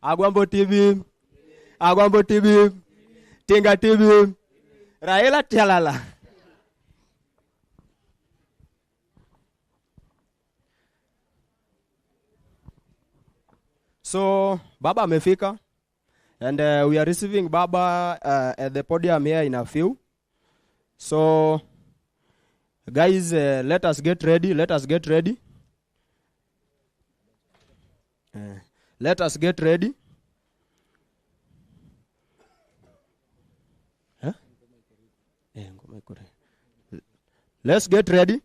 Agwambo TV, Agwambo TV, Tinga TV, Raila Tialala. So, Baba amefika, and we are receiving Baba at the podium here in a few. So, guys, let us get ready. Let us get ready. Let us get ready. Huh? Let's get ready.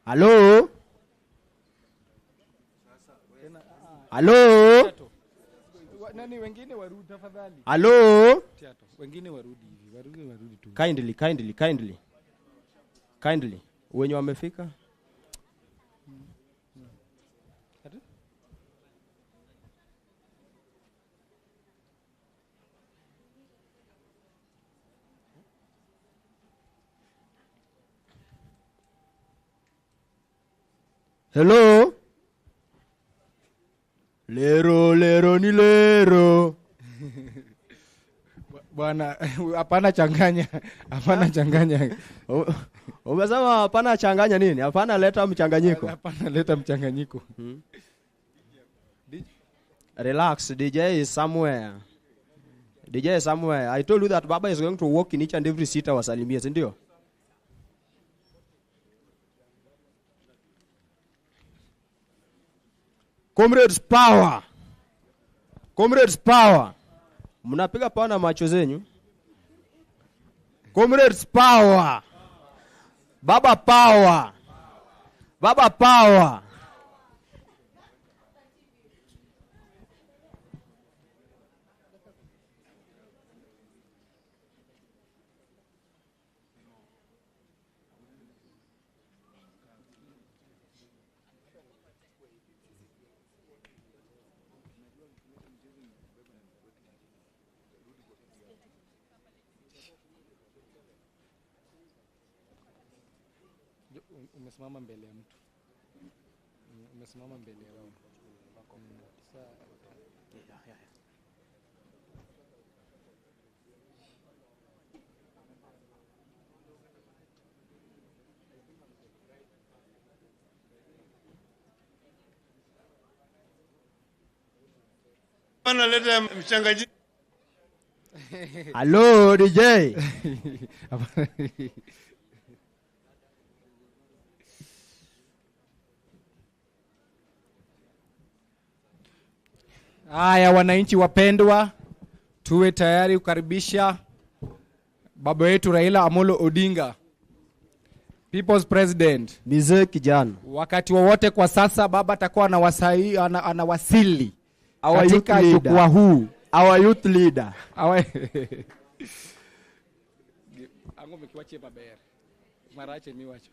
Hello? Hello? Nani wengine warudi tafadhali? Hello? Wengine warudi tu. Kindly. Wenye wamefika? Hello? Lero ni lero. Bwana, hapana changanya. Hapana changanya. Umesema hapana changanya nini? Hapana leta mchanganyiko. Hapana leta mchanganyiko. Relax, DJ is somewhere. I told you that Baba is going to walk in each and every seat wasalimie, si ndio? Comrades power. Mnapiga power na macho zenyu. Comrades power. Baba power. Umesimama mbele ya mtu. Umesimama mbele ya wao. Bana leta mchanganyiko. Hello DJ. Haya, wananchi wapendwa, tuwe tayari kukaribisha baba wetu Raila Amolo Odinga, People's President. Mzee kijana. Wakati wowote kwa sasa baba atakuwa anawasili katika jukwaa huu. Our youth leader. Ango mekiwache babere. Marache miwacho.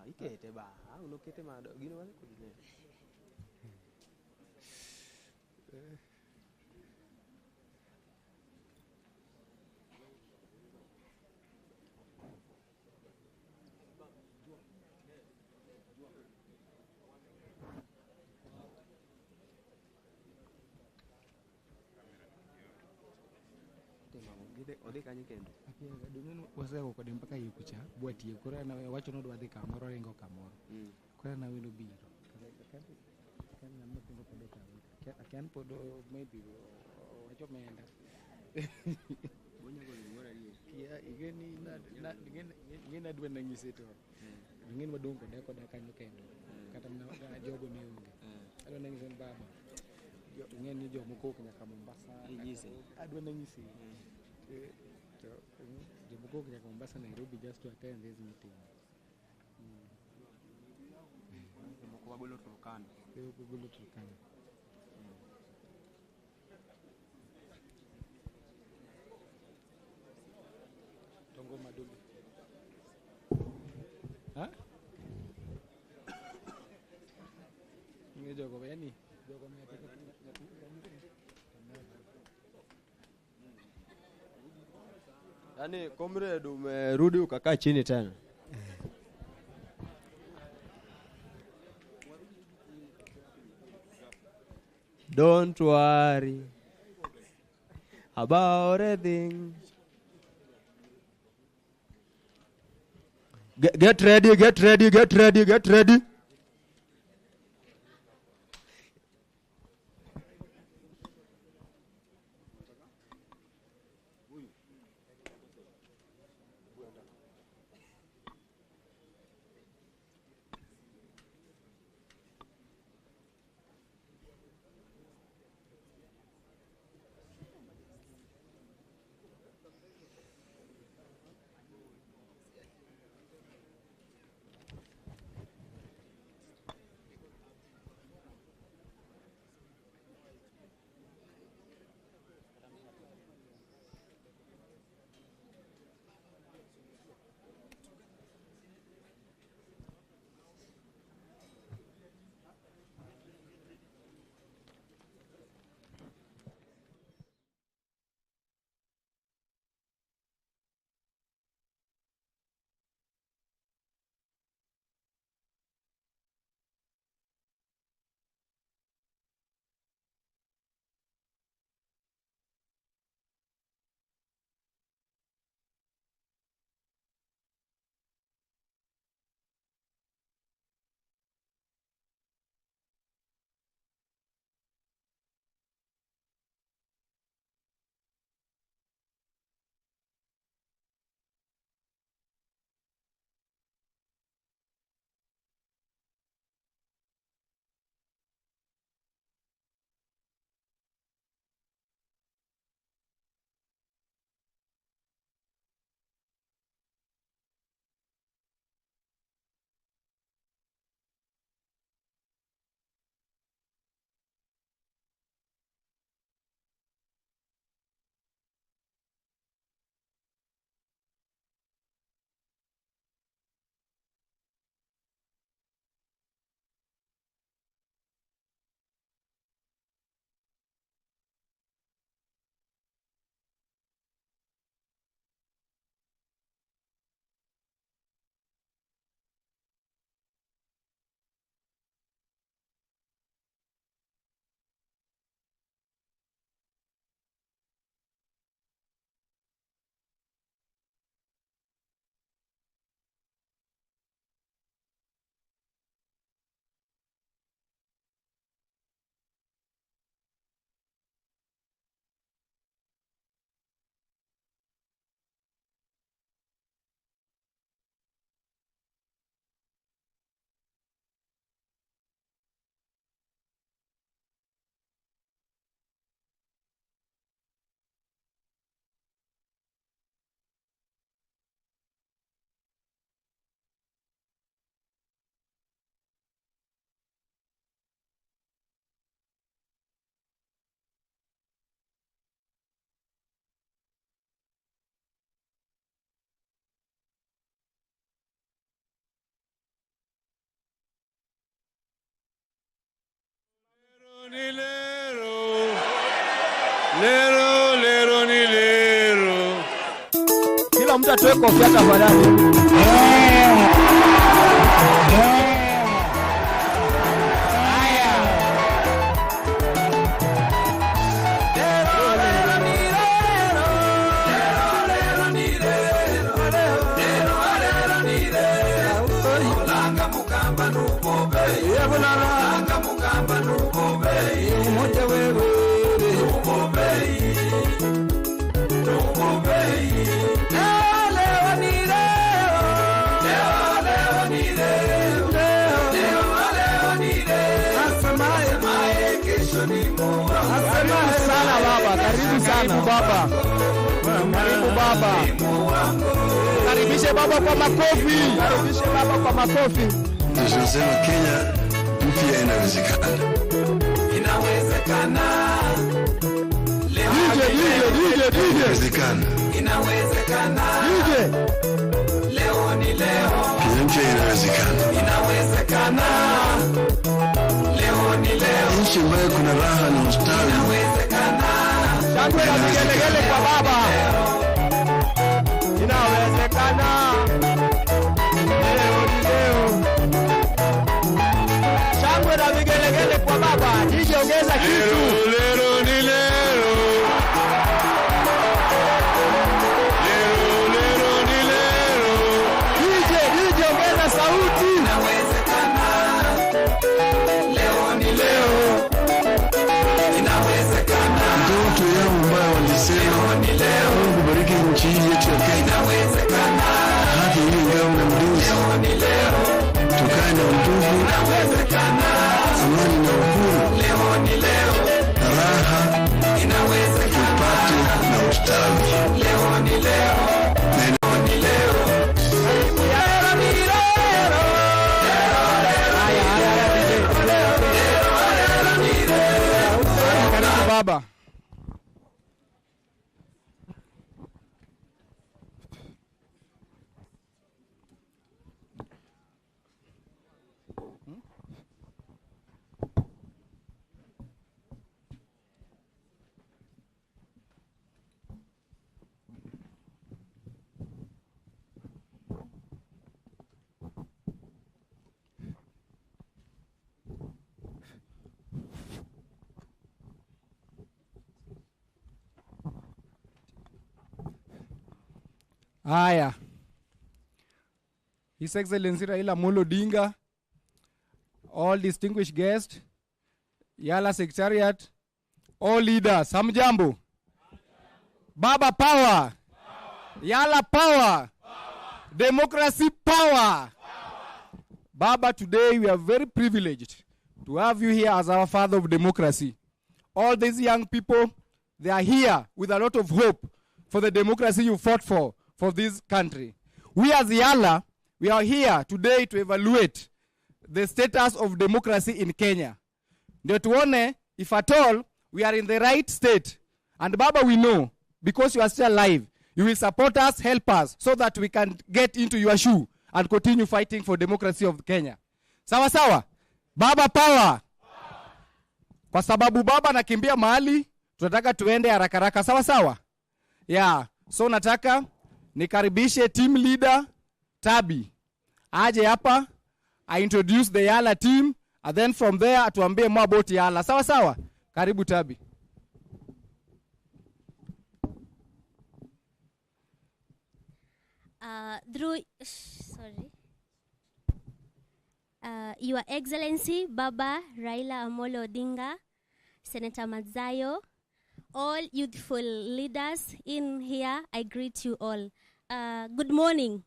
Ikete ba. Unokete ma gino wale kudile. Ode kanyikendo. Dumenu wasego kode mpaka yukucha bwati kora na wacho no dwa dhika moro rengo kamoro. Kora na wino biro. Kan na mtingo podo ka. Kan podo maybe wacho menda. Bonya go ngora ye. Ya igeni na dwa nangise to. Ngeni madong ko da kanyo kendo. Kata na jogo ne unge. Adwa nangise baba. Ngeni jo moko nyaka Mombasa. Adwa nangise. Go to Mombasa, Nairobi just to attend this meeting. Tongo Madubi. ni jogo yani jogo mepeka yani comrade umerudi ukakaa chini tena. Don't worry about anything. Get ready, get ready, get ready, get ready. Lero, lero ni lero. Kila mtu atoe kofia tafadhali. Asante sana baba, karibu sana baba. Karibu baba. Karibishe baba kwa makofi. Karibishe baba kwa makofi. Tunasema Kenya mpya inawezekana. Inawezekana. DJ. Inawezekana. Inawezekana. DJ. Leo ni leo. Kenya mpya inawezekana. Inawezekana. Leo ni nchi ambayo kuna raha na ustawi. Shangwe na vigelegele kwa baba. Inawezekana. Leo ni leo. Shangwe na vigelegele kwa baba. DJ ongeza kitu. Lero ni lero. Lero ni lero. DJ ongeza sauti. Inawezekana. Leo ni leo. Inawezekana. Ndoto yao ambayo walisema ni leo. Kubariki nchi hii yetu ya Kenya. Inawezekana. Haki hii leo na mduzi. Leo ni leo. Tukae na undugu. Inawezekana. Amani na uhuru. Leo ni leo. Raha. Inawezekana. Tupate na ustawi. Leo ni leo. Leo ni leo. Baba. Haya. His Excellency Raila Amolo Odinga, all distinguished guests, YALA Secretariat, all leaders, hamjambo. Baba power. YALA power. Democracy power. Baba, today we are very privileged to have you here as our father of democracy. All these young people, they are here with a lot of hope for the democracy you fought for this country. We as YALA, we are here today to evaluate the status of democracy in Kenya. Ndio tuone, if at all, we are in the right state. And Baba, we know, because you are still alive, you will support us, help us, so that we can get into your shoe and continue fighting for democracy of Kenya. Sawa sawa? Baba power. Kwa sababu Baba nakimbia mahali, tunataka tuende haraka haraka. Sawa sawa? Yeah. So nataka nikaribishe team leader Tabi aje hapa, I introduce the YALA team, and then from there atuambie more about YALA. Sawa sawa? Karibu Tabi. Your Excellency Baba Raila Amolo Odinga, Senator Mazayo, all youthful leaders in here, I greet you all. Good morning.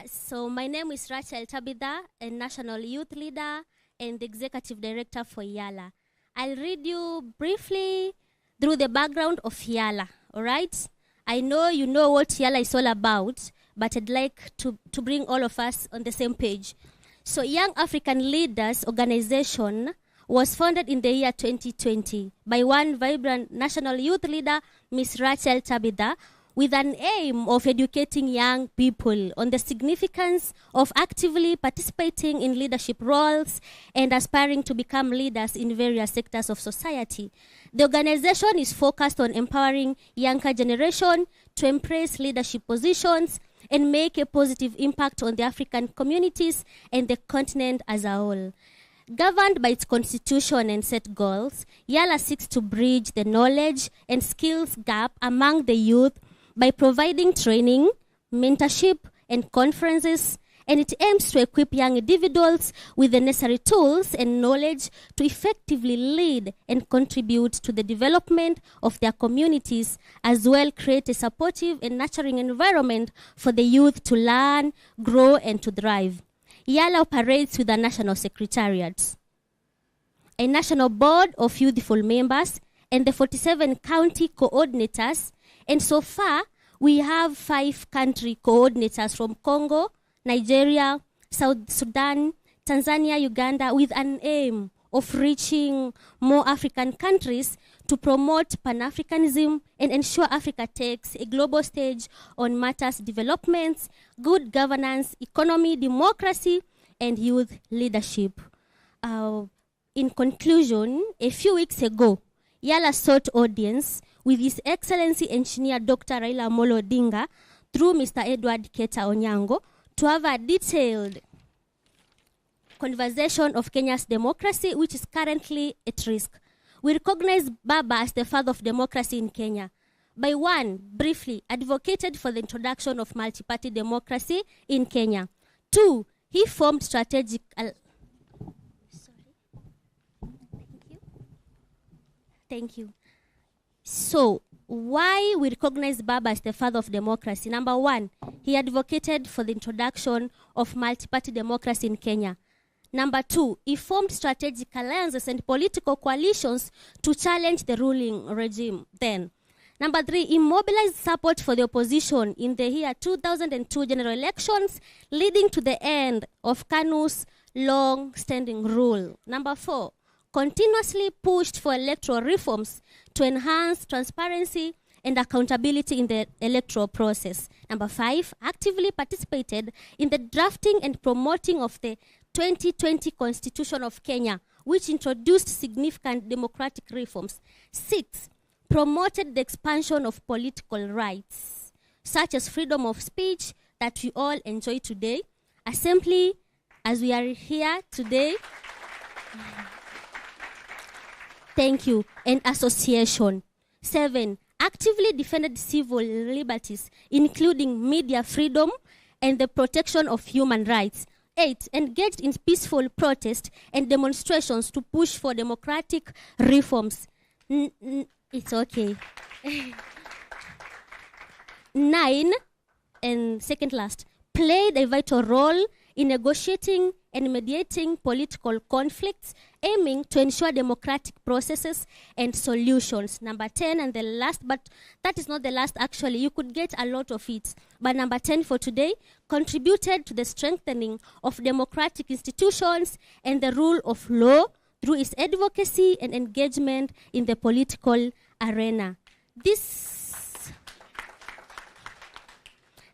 So my name is Rachel Tabitha, a national youth leader and executive director for YALA. I'll read you briefly through the background of YALA, all right? I know you know what YALA is all about, but I'd like to bring all of us on the same page. So Young African Leaders Organization was founded in the year 2020 by one vibrant national youth leader, Ms. Rachel Tabitha, with an aim of educating young people on the significance of actively participating in leadership roles and aspiring to become leaders in various sectors of society. The organization is focused on empowering younger generation to embrace leadership positions and make a positive impact on the African communities and the continent as a whole. Governed by its constitution and set goals, YALA seeks to bridge the knowledge and skills gap among the youth by providing training, mentorship, and conferences, and it aims to equip young individuals with the necessary tools and knowledge to effectively lead and contribute to the development of their communities, as well create a supportive and nurturing environment for the youth to learn, grow, and to thrive. YALA operates with a national secretariat, a national board of youthful members, and the 47 county coordinators. And so far, we have 5 country coordinators from Congo, Nigeria, South Sudan, Tanzania, Uganda, with an aim of reaching more African countries to promote Pan-Africanism and ensure Africa takes a global stage on matters developments, good governance, economy, democracy, and youth leadership. in conclusion, a few weeks ago, YALA sought audience with His Excellency Engineer Dr. Raila Amolo Odinga through Mr. Edward Keta Onyango to have a detailed conversation of Kenya's democracy, which is currently at risk. We recognize Baba as the father of democracy in Kenya. By one, briefly, advocated for the introduction of multi-party democracy in Kenya. Two, he formed strategic... Thank you. So, why we recognize Baba as the father of democracy? Number one, he advocated for the introduction of multi-party democracy in Kenya. Number two, he formed strategic alliances and political coalitions to challenge the ruling regime then. Number three, he mobilized support for the opposition in the year 2002 general elections, leading to the end of KANU's long-standing rule. Number four, continuously pushed for electoral reforms to enhance transparency and accountability in the electoral process. Number five, actively participated in the drafting and promoting of the 2020 Constitution of Kenya, which introduced significant democratic reforms. Six, promoted the expansion of political rights, such as freedom of speech that we all enjoy today, assembly, as we are here today. Thank you. And association. Seven, actively defended civil liberties, including media freedom and the protection of human rights. 8, engaged in peaceful protest and demonstrations to push for democratic reforms. It's okay. 9, and second last, played a vital role in negotiating and mediating political conflicts, aiming to ensure democratic processes and solutions. Number 10, and the last, but that is not the last actually, you could get a lot of it. But number 10 for today, contributed to the strengthening of democratic institutions and the rule of law through its advocacy and engagement in the political arena.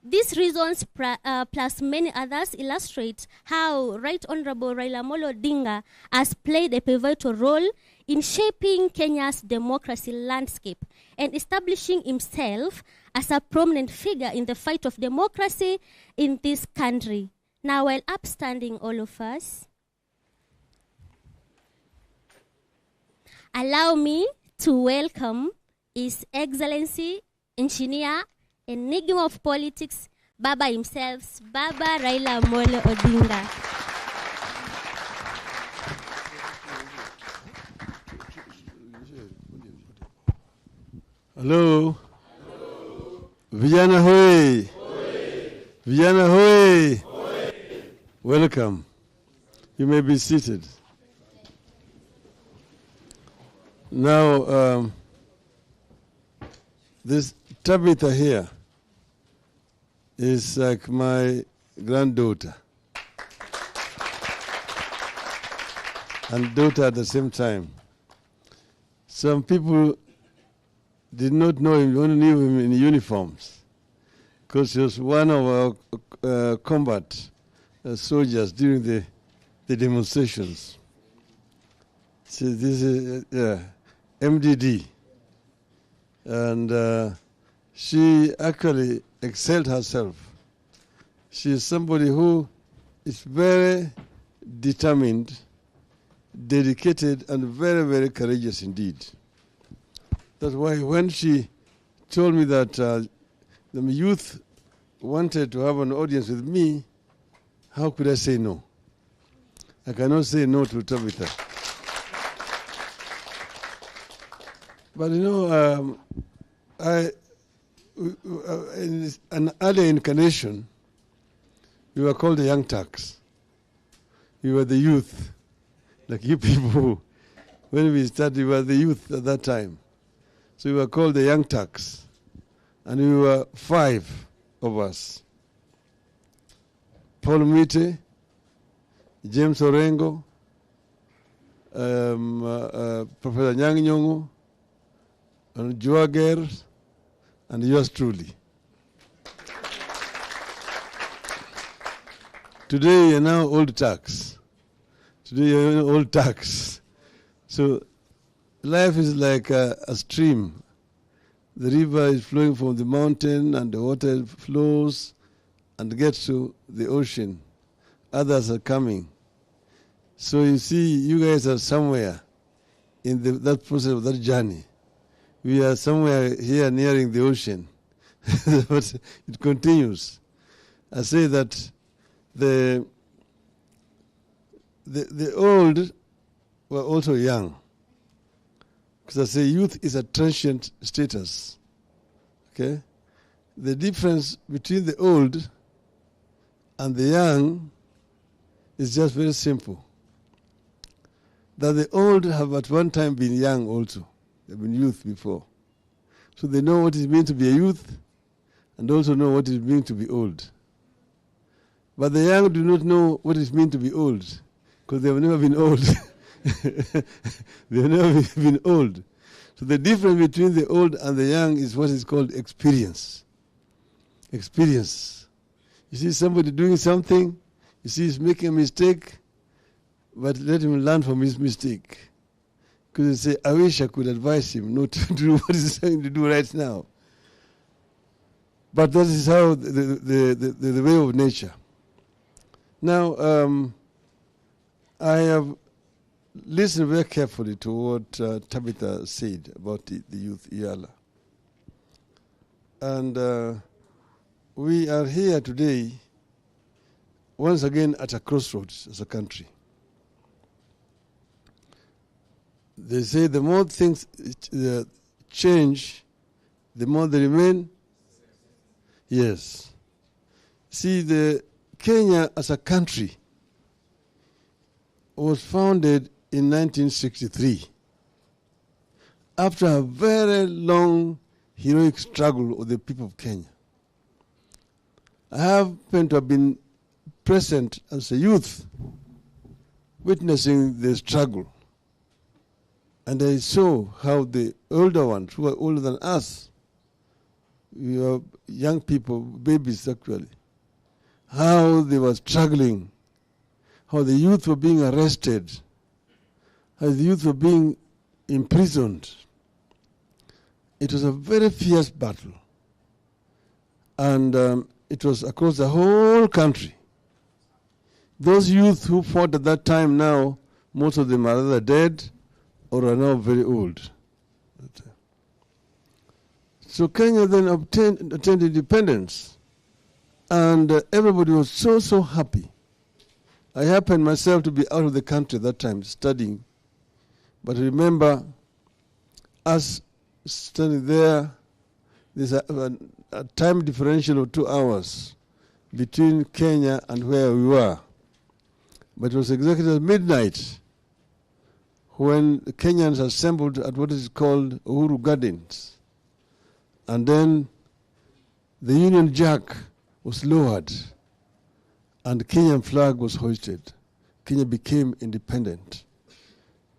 These reasons plus many others illustrate how Right Honorable Raila Amolo Odinga has played a pivotal role in shaping Kenya's democracy landscape and establishing himself as a prominent figure in the fight of democracy in this country. Now, while upstanding all of us, allow me to welcome His Excellency Engineer, enigma of politics, Baba himself, Baba Raila Amolo Odinga. Hello. Vijana hoi. Vijana hoi. Welcome. You may be seated. Now, this Tabitha here is like my granddaughter and daughter at the same time. Some people did not know him, only knew him in uniforms, because he was one of our combat soldiers during the demonstrations. So this is MDD. And she actually excelled herself. She is somebody who is very determined, dedicated, and very, very courageous indeed. That's why when she told me that the youth wanted to have an audience with me, how could I say no? I cannot say no to Tabitha. But you know, in an earlier incarnation, we were called the Young Turks. We were the youth, like you people. When we started, we were the youth at that time. So we were called the Young Turks. And we were 5 of us. Paul Mite, James Orengo, Professor Nyang' Nyong'o, and Joager, and yours truly. Today you're now old Turks. Today you're old Turks. So life is like a stream. The river is flowing from the mountain and the water flows and gets to the ocean. Others are coming. So you see, you guys are somewhere in that process of that journey. We are somewhere here nearing the ocean. But it continues. I say that the old were also young. Because I say youth is a transient status. Okay? The difference between the old and the young is just very simple. That the old have at one time been young also. They've been youth before. So they know what it means to be a youth and also know what it means to be old. But the young do not know what it means to be old because they have never been old. They have never been old. So the difference between the old and the young is what is called experience. Experience. You see somebody doing something, you see he's making a mistake, but let him learn from his mistake. Because you say, I wish I could advise him not to do what he's trying to do right now. But that is how the way of nature. Now, I have listened very carefully to what Tabitha said about the youth YALA. And we are here today, once again, at a crossroads as a country. They say the more things change, the more they remain. Yes. See, the Kenya as a country was founded in 1963 after a very long heroic struggle of the people of Kenya. I happened to have been present as a youth witnessing the struggle. And I saw how the older ones, who were older than us, we were young people, babies actually, how they were struggling, how the youth were being arrested, how the youth were being imprisoned. It was a very fierce battle. And it was across the whole country. Those youth who fought at that time now, most of them are either dead or are now very old. So Kenya then attained independence, and everybody was so happy. I happened myself to be out of the country at that time studying, but remember us standing there, there's a time differential of 2 hours between Kenya and where we were. But it was exactly at midnight when the Kenyans assembled at what is called Uhuru Gardens. And then the Union Jack was lowered and the Kenyan flag was hoisted. Kenya became independent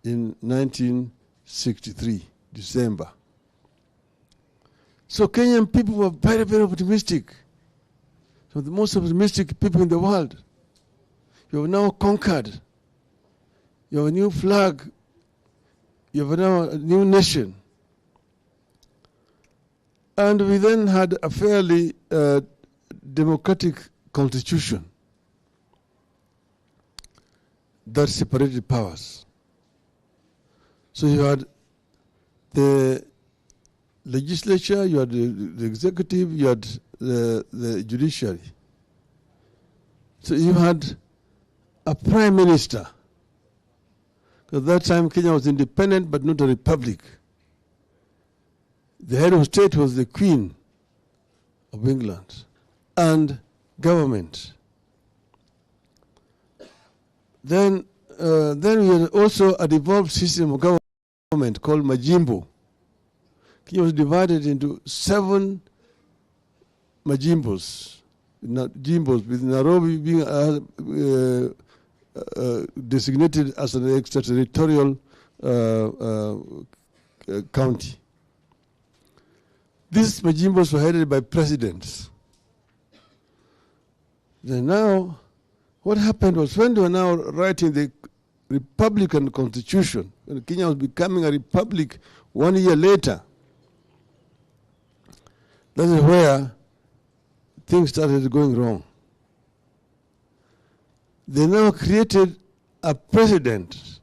in 1963, December. So Kenyan people were very, very optimistic. So the most optimistic people in the world. You have now conquered. You have a new flag. You have now a new nation. And we then had a fairly democratic constitution that separated powers. So you had the legislature, you had the executive, you had the judiciary. So you had a prime minister. At that time, Kenya was independent but not a republic. The head of state was the Queen of England and government. Then we had also a devolved system of government called Majimbo. Kenya was divided into 7 Majimbos, with Nairobi being designated as an extraterritorial county. These Majimbos were headed by presidents. Then now, what happened was when they were now writing the Republican constitution, when Kenya was becoming a republic 1 year later, that is where things started going wrong. They now created a president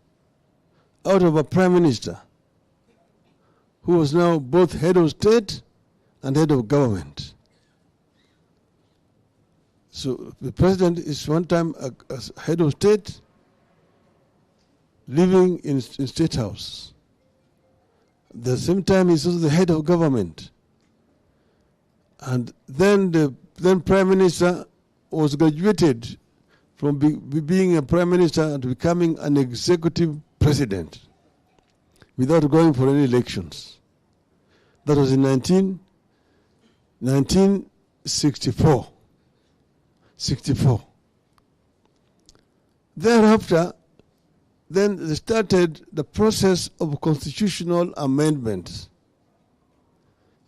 out of a prime minister who was now both head of state and head of government. So the president is one time a head of state living in State House. At the same time, he's also the head of government. And then the then Prime Minister was graduated from being a Prime Minister to becoming an executive president without going for any elections. That was in 1964. 64. Thereafter, then they started the process of constitutional amendments.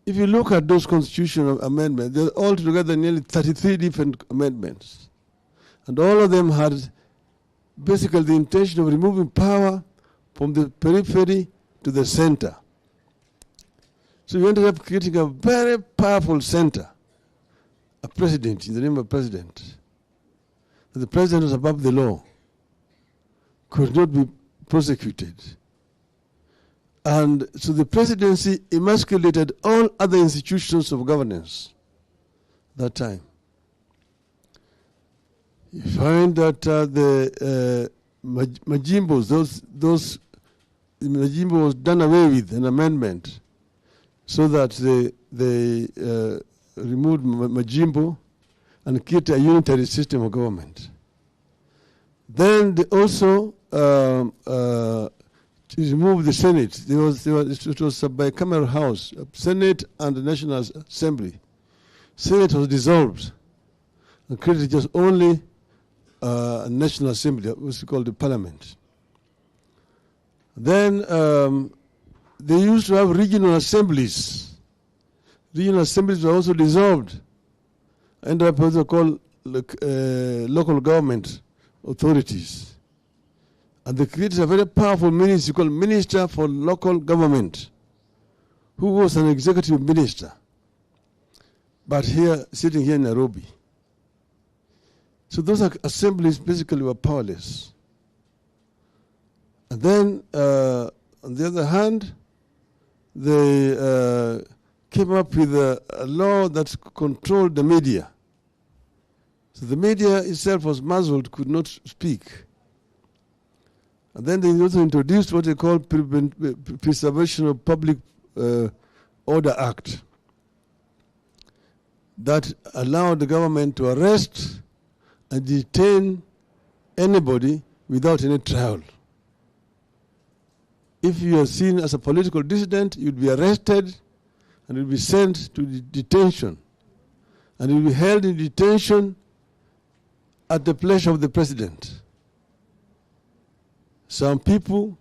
If you look at those constitutional amendments, they're altogether nearly 33 different amendments. And all of them had basically the intention of removing power from the periphery to the center. So you ended up creating a very powerful center, a president, in the name of president. The president was above the law, could not be prosecuted. And so the presidency emasculated all other institutions of governance that time. You find that the Majimbos, Majimbo was done away with, an amendment, so that they removed Majimbo and created a unitary system of government. Then they also removed the Senate. It was a bicameral house, Senate and the National Assembly. Senate was dissolved and created just only a National Assembly, which is called the Parliament. Then they used to have regional assemblies. Regional assemblies were also dissolved, ended up also called local government authorities. And they created a very powerful ministry called Minister for Local Government, who was an executive minister, but sitting here in Nairobi. So those assemblies basically were powerless. And then, on the other hand, they came up with a law that controlled the media. So the media itself was muzzled, could not speak. And then they also introduced what they call Preservation of Public Order Act that allowed the government to arrest and detain anybody without any trial. If you are seen as a political dissident, you'd be arrested and you'd be sent to detention. And you'll be held in detention at the pleasure of the president. Some people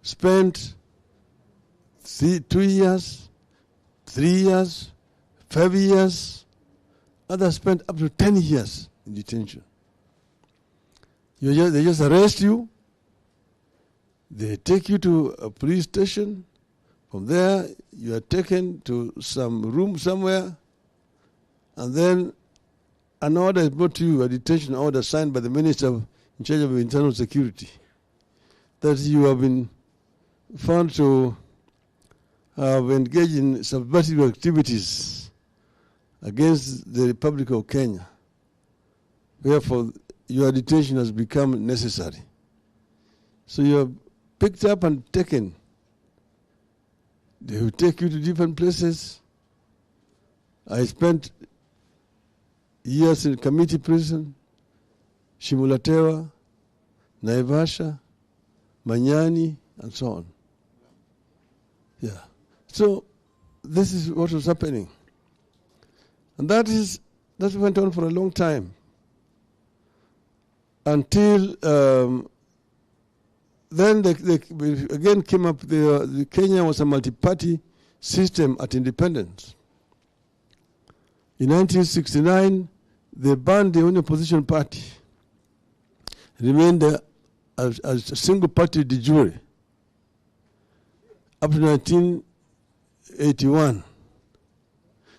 spent 2 years, 3 years, 5 years. Others spent up to 10 years in detention. They just arrest you. They take you to a police station. From there, you are taken to some room somewhere. And then an order is brought to you, a detention order signed by the minister in charge of internal security, that you have been found to have engaged in subversive activities against the Republic of Kenya. Therefore, your detention has become necessary. So you are picked up and taken. They will take you to different places. I spent years in community prison, Shimulatewa, Naivasha, Manyani, and so on. Yeah. So this is what was happening. And that went on for a long time. Until then they again came up, the Kenya was a multi-party system at independence. In 1969, they banned the only opposition party. Remained as a single party de jure up to 1981.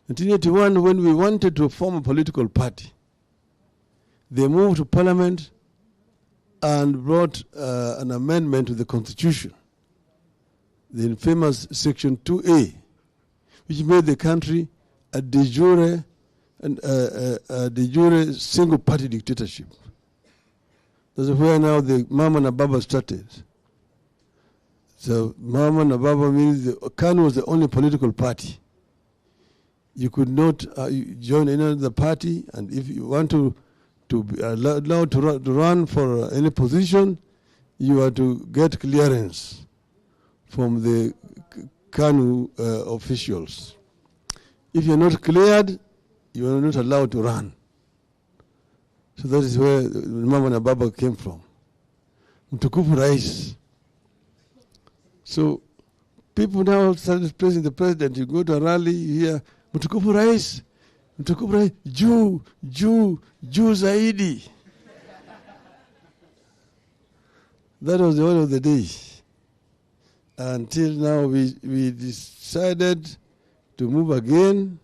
1981, when we wanted to form a political party, they moved to parliament and brought an amendment to the constitution, the infamous section 2A, which made the country a de jure single party dictatorship. That's where now the Mama and Baba started. So Mama and Baba means KANU was the only political party. You could not join any other party, and if you want to be allowed to run for any position, you have to get clearance from the KANU officials. If you're not cleared, you are not allowed to run. So that is where Mama na Baba came from. Mtukufu Rais. So people now started praising the president. You go to a rally, you hear, Mtukufu Rais, juu zaidi. That was the order of the day. Until now, we decided to move again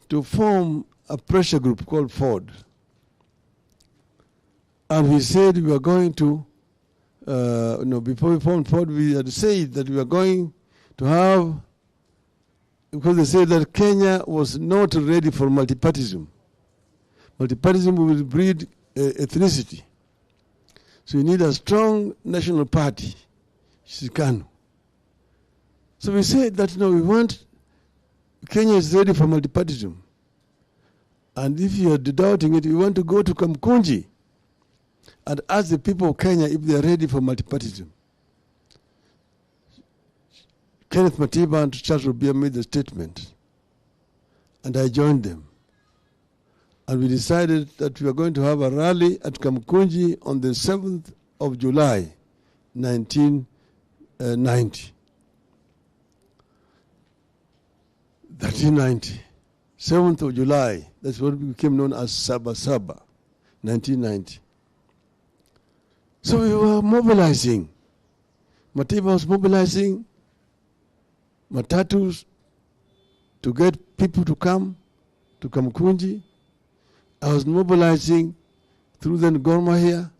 to form a pressure group called Ford. And we said we were going to, before we formed Ford, we had said that we were going to have, because they said that Kenya was not ready for multipartyism. Multipartyism will breed ethnicity. So you need a strong national party, KANU. So we said that, we want, Kenya is ready for multipartyism. And if you are doubting it, we want to go to Kamkunji and ask the people of Kenya if they are ready for multipartyism. Kenneth Matiba and Charles Rubia made the statement, and I joined them. And we decided that we are going to have a rally at Kamkunji on the 7th of July, 1990. 1390. 7th of July, that's what became known as Saba Saba, 1990. So we were mobilizing. Matiba was mobilizing matatus to get people to come to Kamkunji. I was mobilizing through the Gor Mahia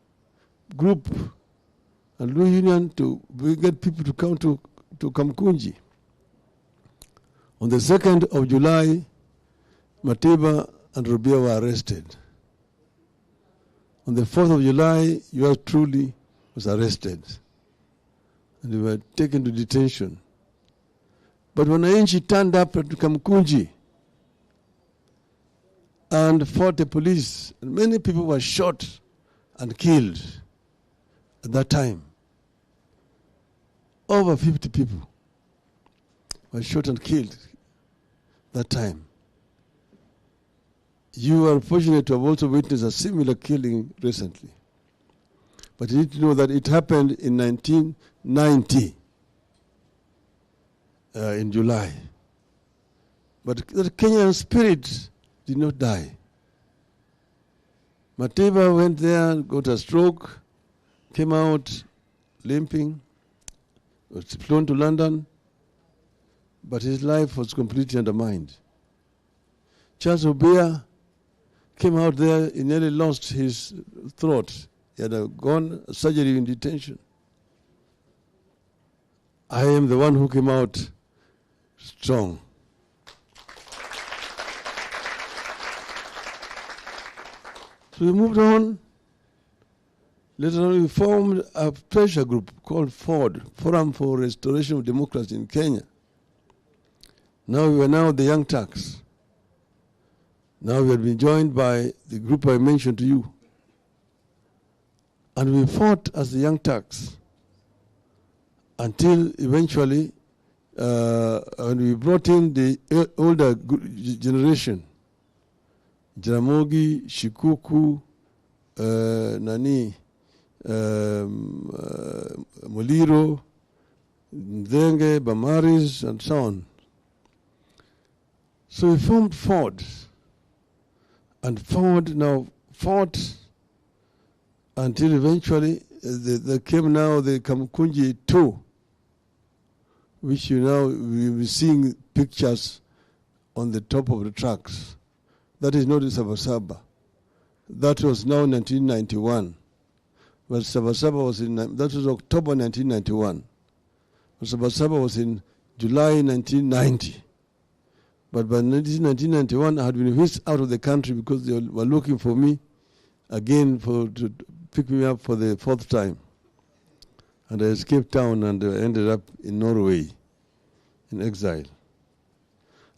group and Blue Union to get people to come to Kamkunji. On the 2nd of July, Matiba and Rubia were arrested. On the 4th of July, yours truly was arrested. And they were taken to detention. But when Wananchi turned up at Kamkunji and fought the police, and many people were shot and killed at that time. Over 50 people were shot and killed that time. You are fortunate to have also witnessed a similar killing recently. But you need to know that it happened in 1990, in July. But the Kenyan spirit did not die. Matiba went there, got a stroke, came out limping, was flown to London, but his life was completely undermined. Charles Obia came out there, he nearly lost his throat. He had gone surgery in detention. I am the one who came out strong. So we moved on. Later on, we formed a pressure group called FORD, Forum for Restoration of Democracy in Kenya. Now we are now the Young Turks. Now we have been joined by the group I mentioned to you. And we fought as the Young Turks until eventually when we brought in the older generation, Jaramogi, Shikuku, Muliro, Ndenge, Bamaris, and so on. So we formed FORD. And Ford now fought until eventually There came now the Kamkunji 2, which we be seeing pictures on the top of the trucks. That is not in Sabasaba. That was now 1991. But Sabasaba was that was October 1991. But Sabasaba was in July 1990. But by 1991, I had been whisked out of the country because they were looking for me again to pick me up for the 4th time. And I escaped town and ended up in Norway in exile.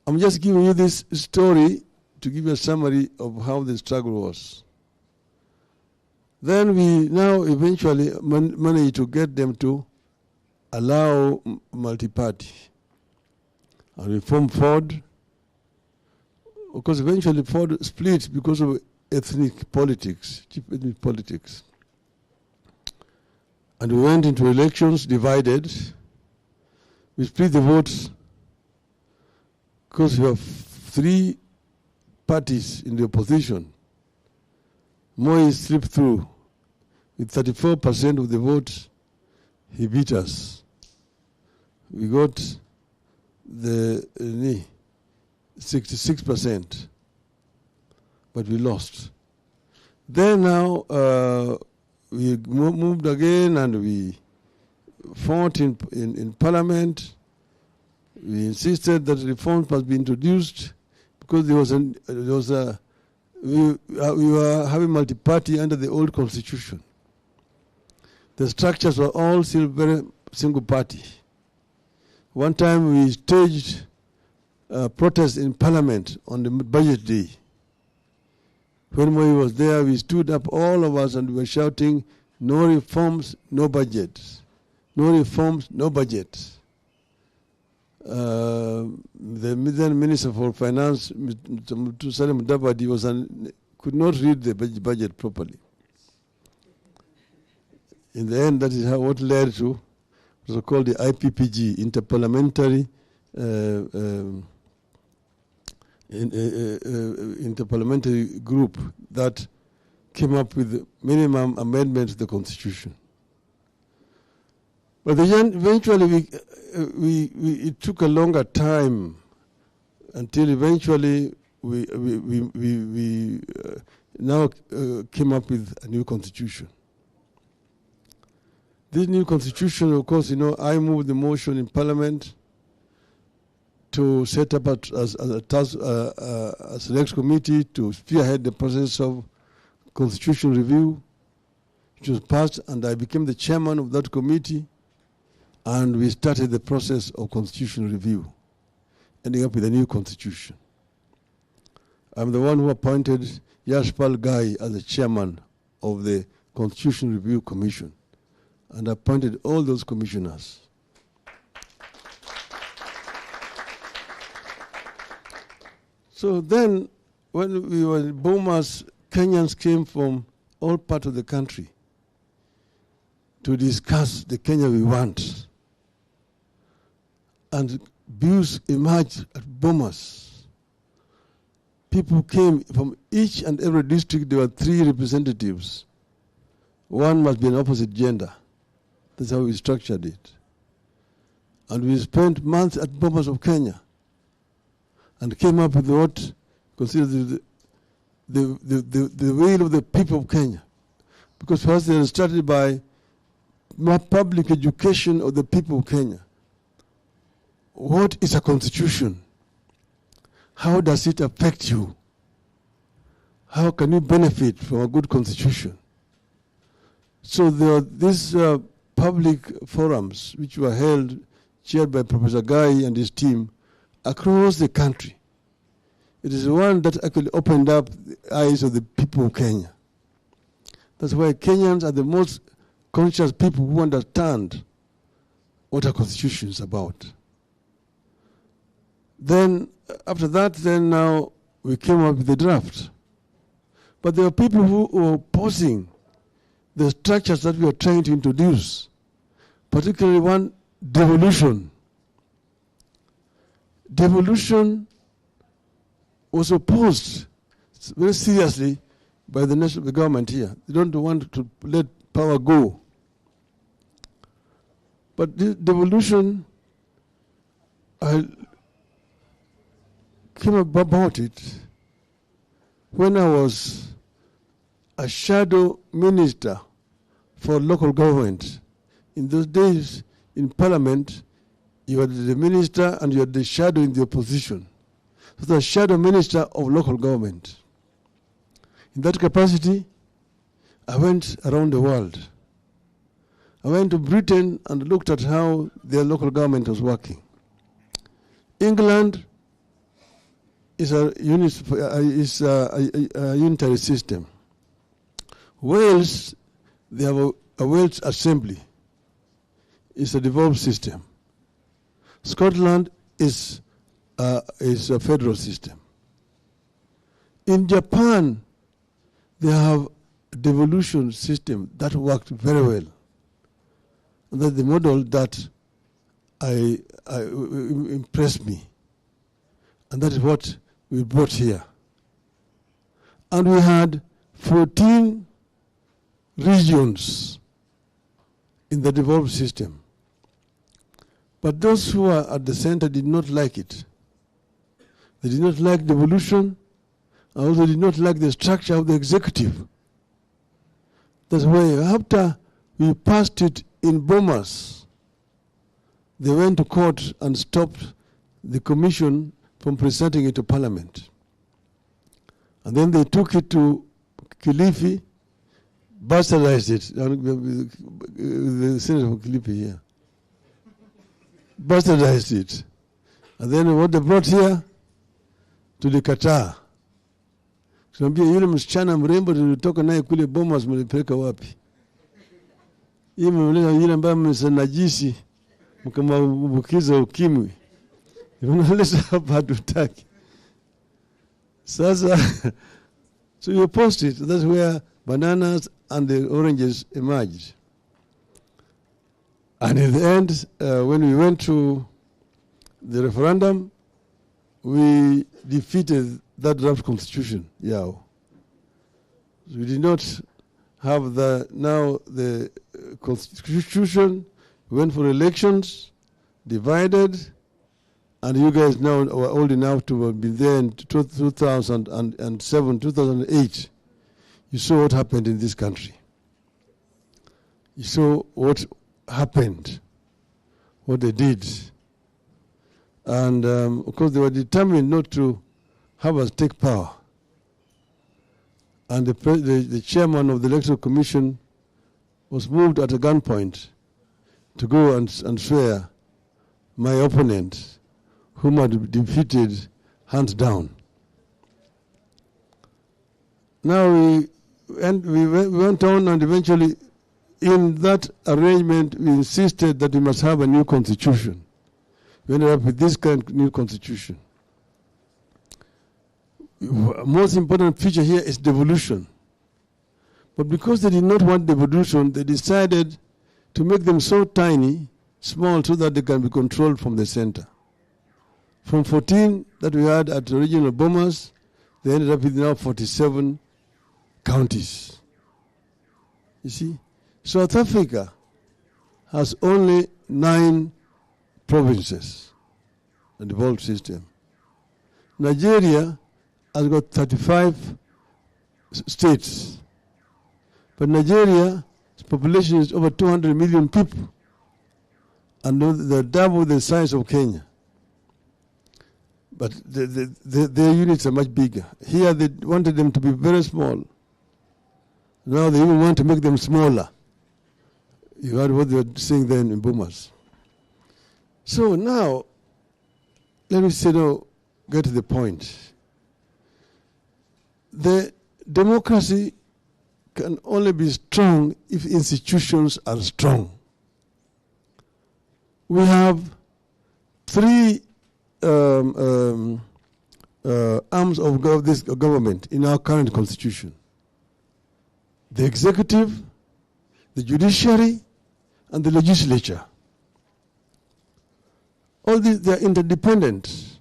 I'm just giving you this story to give you a summary of how the struggle was. Then we now eventually managed to get them to allow multi-party. And we formed Ford. Of course, eventually Ford split because of ethnic politics, cheap ethnic politics. And we went into elections divided. We split the votes because we have 3 parties in the opposition. Moi slipped through with 34% of the votes. He beat us. We got the 66%, but we lost. Then now we moved again and we fought in Parliament. We insisted that reforms must be introduced because we were having multi-party under the old constitution. The structures were all still very single party. One time we staged a protest in Parliament on the budget day. When Moi was there, we stood up, all of us, and we were shouting, "No reforms, no budget. No reforms, no budget." The then Minister for Finance, Mr. Salim Dabadi, could not read the budget properly. In the end, that is what led to what was called the IPPG, Interparliamentary Interparliamentary Group, that came up with the minimum amendment to the Constitution. But then eventually it took a longer time until eventually we now came up with a new constitution. This new constitution, of course, I moved the motion in Parliament to set up a select committee to spearhead the process of constitution review, which was passed, and I became the chairman of that committee. And we started the process of constitutional review, ending up with a new constitution. I'm the one who appointed Yashpal Gai as the chairman of the Constitutional Review Commission, and appointed all those commissioners. So then, when we were in Bomas, Kenyans came from all parts of the country to discuss the Kenya we want. And views emerged at Bomas. People came from each and every district. There were 3 representatives. One must be an opposite gender. That's how we structured it. And we spent months at Bomas of Kenya and came up with what considered the will of the people of Kenya. Because first they started by public education of the people of Kenya. What is a constitution? How does it affect you? How can you benefit from a good constitution? So there are these public forums which were held, chaired by Professor Gai and his team, across the country. It is the one that actually opened up the eyes of the people of Kenya. That's why Kenyans are the most conscious people who understand what a constitution is about. Then, after that, now we came up with the draft. But there were people who were opposing the structures that we are trying to introduce, particularly one, devolution. Devolution was opposed very seriously by the national government here. They don't want to let power go But the devolution, I came about it when I was a shadow minister for local government. In those days, in parliament, you were the minister and you were the shadow in the opposition. So the shadow minister of local government. In that capacity, I went around the world. I went to Britain and looked at how their local government was working. England is a unitary system. Wales, they have a Wales Assembly. It's a devolved system. Scotland is a federal system. In Japan, they have a devolution system that worked very well. And that's the model that impressed me. And that is what we brought here. And we had 14 regions in the devolved system. But those who are at the center did not like it. They did not like devolution, and also did not like the structure of the executive. That's why after we passed it in Bomas, they went to court and stopped the commission from presenting it to Parliament. And then they took it to Kilifi, bastardized it, the Senator from Kilifi here. Bastardized it. And then what they brought here, to the Qatar. Tunambia yule msichana mrembo tulitoka naye kule Bomas mlipeleka wapi? Hii mmemleta yule ambaye msanajisi mkambukiza ukimwi. Unaleta hapa hatutaki. Sasa, so you post it. That's where bananas and the oranges emerged. And in the end, when we went to the referendum, we defeated that draft constitution, So we did not have the constitution. We went for elections, divided, and you guys now are old enough to have been there in 2007, 2008. You saw what happened in this country. You saw what happened, what they did. And of course, they were determined not to have us take power. And the chairman of the Electoral Commission was moved at a gunpoint to go and swear my opponent, whom I had defeated, hands down. Now we went on, and eventually, in that arrangement, we insisted that we must have a new constitution. We ended up with this kind of new constitution. Most important feature here is devolution. But because they did not want devolution, they decided to make them so tiny, small, so that they can be controlled from the center. From 14 that we had at the original Bomas, they ended up with now 47 counties. You see? South Africa has only 9 provinces, a devolved system. Nigeria has got 35 states. But Nigeria's population is over 200 million people, and they're double the size of Kenya. But their units are much bigger. Here they wanted them to be very small. Now they even want to make them smaller. You heard what they were saying then in Bomas. So now, let me get to the point. The democracy can only be strong if institutions are strong. We have 3 arms of this government in our current constitution: the executive, the judiciary, and the legislature. All these, they are interdependent,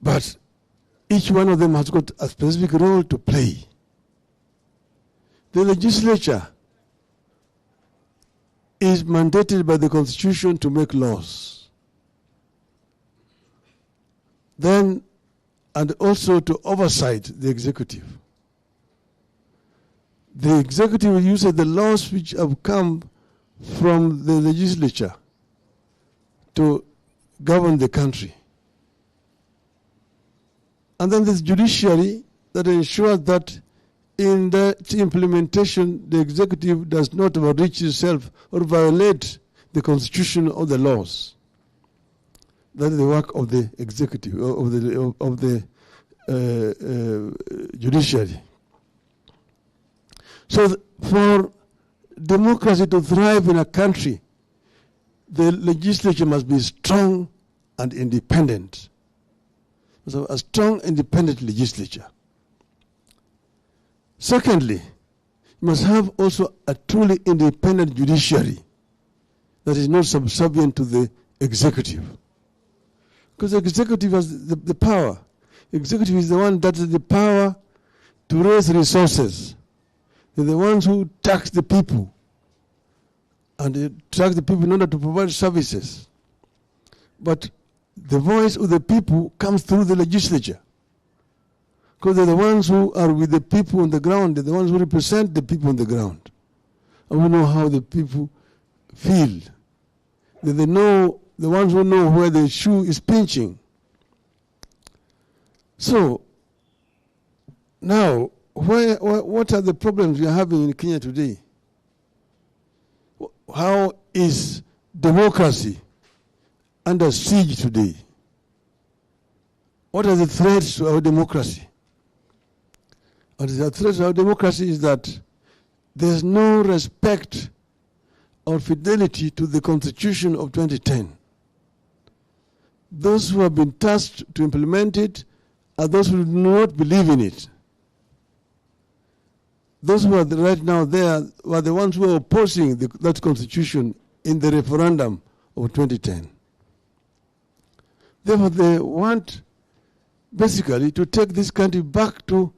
but each one of them has got a specific role to play. The legislature is mandated by the Constitution to make laws. Then, and also to oversight the executive. The executive uses the laws which have come from the legislature to govern the country. And then there's judiciary that ensures that in the implementation, the executive does not overreach itself or violate the constitution or the laws. That is the work of the executive, of the judiciary. So for democracy to thrive in a country, the legislature must be strong and independent. So a strong, independent legislature. Secondly, you must have also a truly independent judiciary that is not subservient to the executive. Because the executive has the power. Executive is the one that has the power to raise resources. They're the ones who tax the people. And they tax the people in order to provide services. But the voice of the people comes through the legislature. Because they're the ones who are with the people on the ground. They're the ones who represent the people on the ground. And we know how the people feel. They know, the ones who know where the shoe is pinching. So, now, what are the problems we are having in Kenya today? How is democracy under siege today? What are the threats to our democracy? What is the threat to our democracy is that there's no respect or fidelity to the Constitution of 2010. Those who have been tasked to implement it are those who do not believe in it. Those who are right now there were the ones who are opposing that Constitution in the referendum of 2010. Therefore, they want basically to take this country back to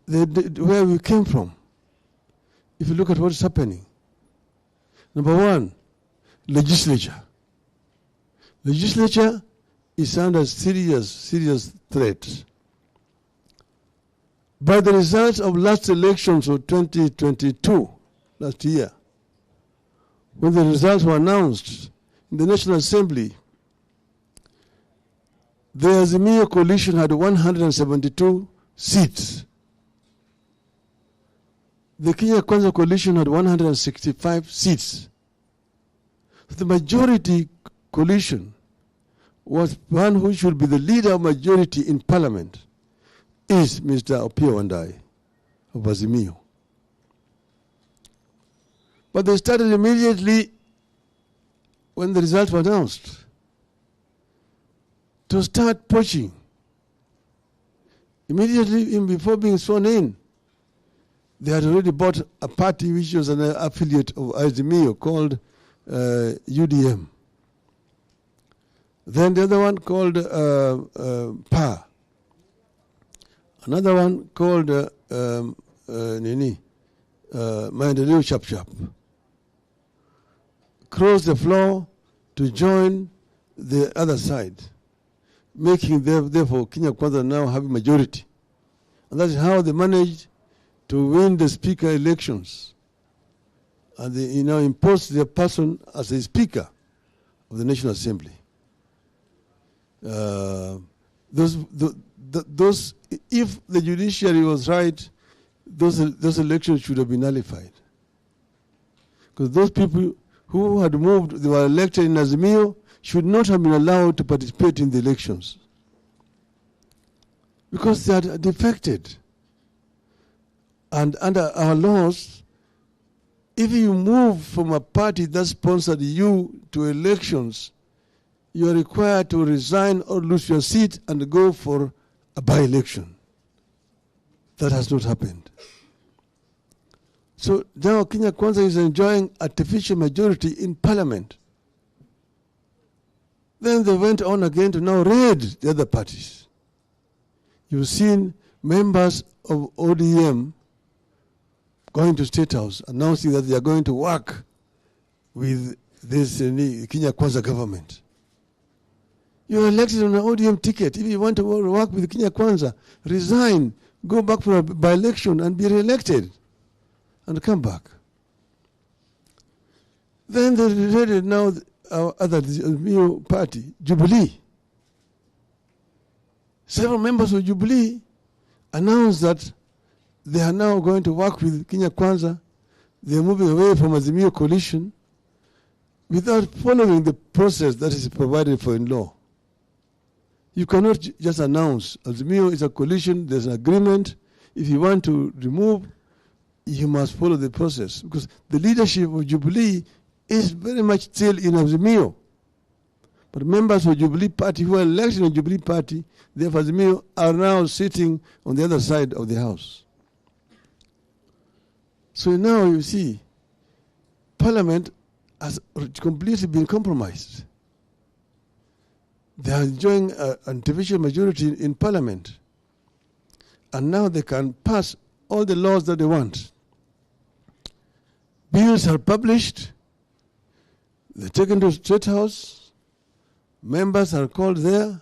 where we came from. If you look at what's happening. Number one, legislature. Legislature is under serious threat. By the results of last elections of 2022, last year, when the results were announced in the National Assembly, the Azimio coalition had 172 seats. The Kenya Kwanza coalition had 165 seats. The majority coalition was one who should be the leader of majority in parliament is Mr. Opiyo Wandayi of Azimio. But they started immediately when the results were announced to start poaching. Immediately before being sworn in, they had already bought a party which was an affiliate of Azimio called UDM. Then the other one called PA. Another one called Maendeleo Chap Chap. Crossed the floor to join the other side, making therefore Kenya Kwanza now have a majority. And that is how they managed to win the speaker elections. And they imposed their person as a speaker of the National Assembly. Those, if the judiciary was right, those elections should have been nullified. Because those people who had moved, they were elected in Azimio, should not have been allowed to participate in the elections. Because they had defected. And under our laws, if you move from a party that sponsored you to elections, you are required to resign or lose your seat and go for a by-election. That has not happened. So now Kenya Kwanza is enjoying artificial majority in parliament. Then they went on again to now raid the other parties. You've seen members of ODM going to State House announcing that they are going to work with this Kenya Kwanza government. You are elected on an ODM ticket. If you want to work with Kenya Kwanza, resign, go back for a by-election and be re-elected and come back. Then they related now our other Azimio party, Jubilee. Several members of Jubilee announced that they are now going to work with Kenya Kwanza. They are moving away from Azimio coalition without following the process that is provided for in law. You cannot just announce Azimio is a coalition, there's an agreement. If you want to remove, you must follow the process, because the leadership of Jubilee is very much still in Azimio. But members of Jubilee Party who are elected in Jubilee Party, therefore Azimio, are now sitting on the other side of the house. So now you see, Parliament has completely been compromised. They are enjoying an artificial majority in Parliament. And now they can pass all the laws that they want. Bills are published, they're taken to State House, members are called there,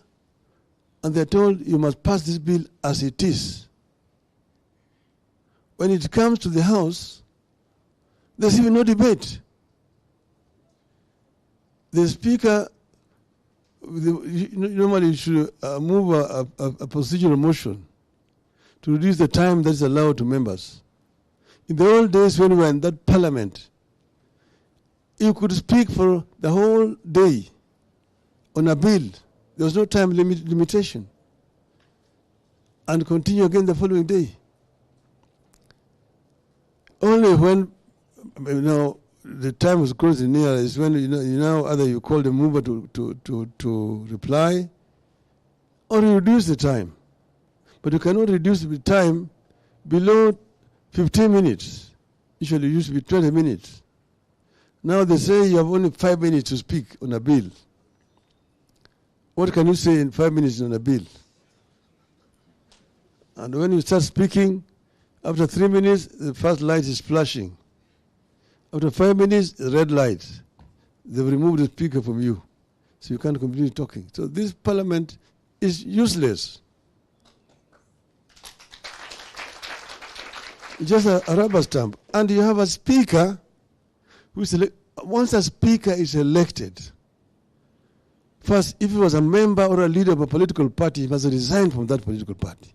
and they're told you must pass this bill as it is. When it comes to the House, there's even no debate. The Speaker normally should move a procedural motion to reduce the time that is allowed to members. In the old days when we were in that Parliament, you could speak for the whole day on a bill. There was no time limitation. And continue again the following day. Only when the time was closing near is when either you call the mover to reply, or you reduce the time. But you cannot reduce the time below 15 minutes. Usually it used to be 20 minutes. Now they say you have only 5 minutes to speak on a bill. What can you say in 5 minutes on a bill? And when you start speaking, after 3 minutes, the first light is flashing. After 5 minutes, the red light. They've removed the speaker from you, so you can't continue talking. So this Parliament is useless. It's just a rubber stamp. And you have a speaker who is once a speaker is elected, first, if he was a member or a leader of a political party, he must resign from that political party.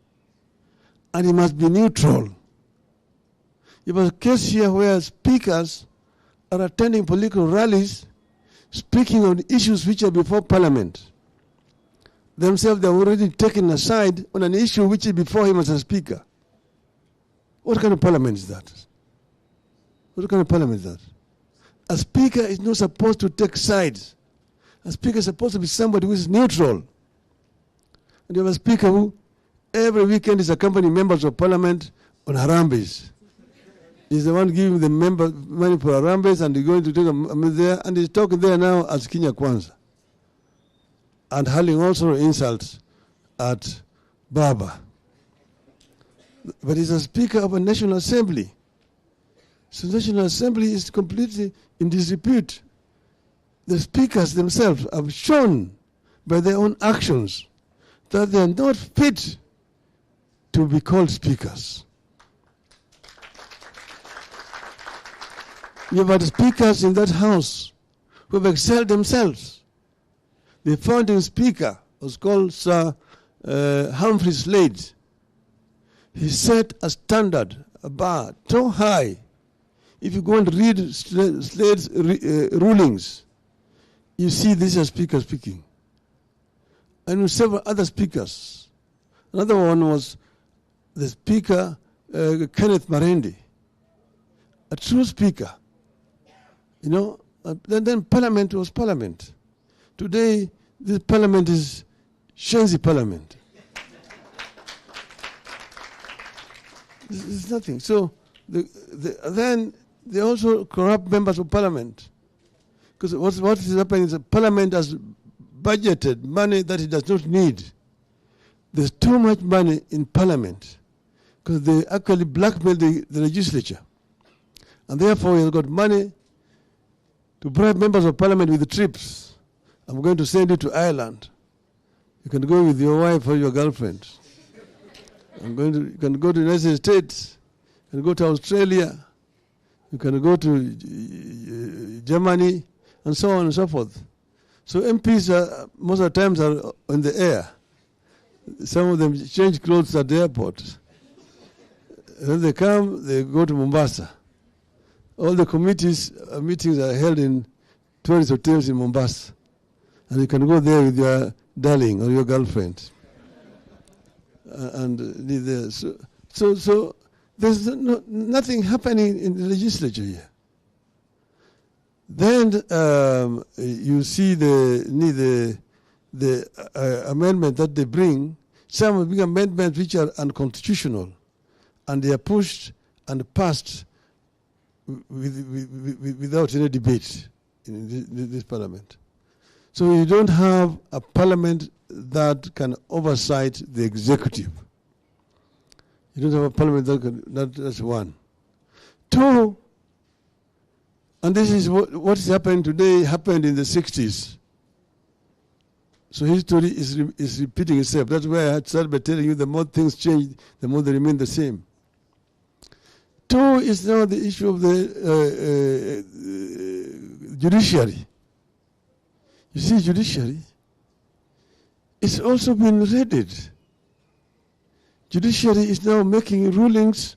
And he must be neutral. You have a case here where speakers are attending political rallies, speaking on issues which are before Parliament. Themselves, they are already taken aside on an issue which is before him as a speaker. What kind of Parliament is that? What kind of Parliament is that? A speaker is not supposed to take sides. A speaker is supposed to be somebody who is neutral. And you have a speaker who every weekend is accompanying members of Parliament on Harambes. He's the one giving the member money for Harambes, and he's going to take them there, and he's talking there now as Kenya Kwanza. And hurling all sorts of insults at Baba. But he's a speaker of a National Assembly. So the National Assembly is completely in disrepute. The speakers themselves have shown by their own actions that they are not fit to be called speakers. You have had speakers in that house who have excelled themselves. The founding speaker was called Sir Humphrey Slade. He set a standard, a bar, so high. If you go and read Slade's rulings, you see this is a speaker speaking. And with several other speakers. Another one was the speaker, Kenneth Marende, a true speaker. Then Parliament was Parliament. Today, this Parliament is Shenzi Parliament. It's nothing. So then they also corrupt members of Parliament. Because what is happening is that Parliament has budgeted money that it does not need. There's too much money in Parliament because they actually blackmail the legislature. And therefore, you've got money to bribe members of parliament with trips. I'm going to send you to Ireland. You can go with your wife or your girlfriend. You can go to the United States. You can go to Australia. You can go to Germany, and so on and so forth. So MPs most of the times are on the air. Some of them change clothes at the airport. When they come, they go to Mombasa. All the committees meetings are held in tourist hotels in Mombasa. And you can go there with your darling or your girlfriend. So there's nothing happening in the legislature here. Then you see the amendment that they bring. Some big amendments which are unconstitutional, and they are pushed and passed without any debate in this parliament. So you don't have a parliament that can oversight the executive. You don't have a parliament that's one. Two, and this is what is happening today, happened in the 60s. So history is repeating itself. That's why I started by telling you the more things change, the more they remain the same. Two is now the issue of the judiciary. You see, judiciary, it's also been raided. Judiciary is now making rulings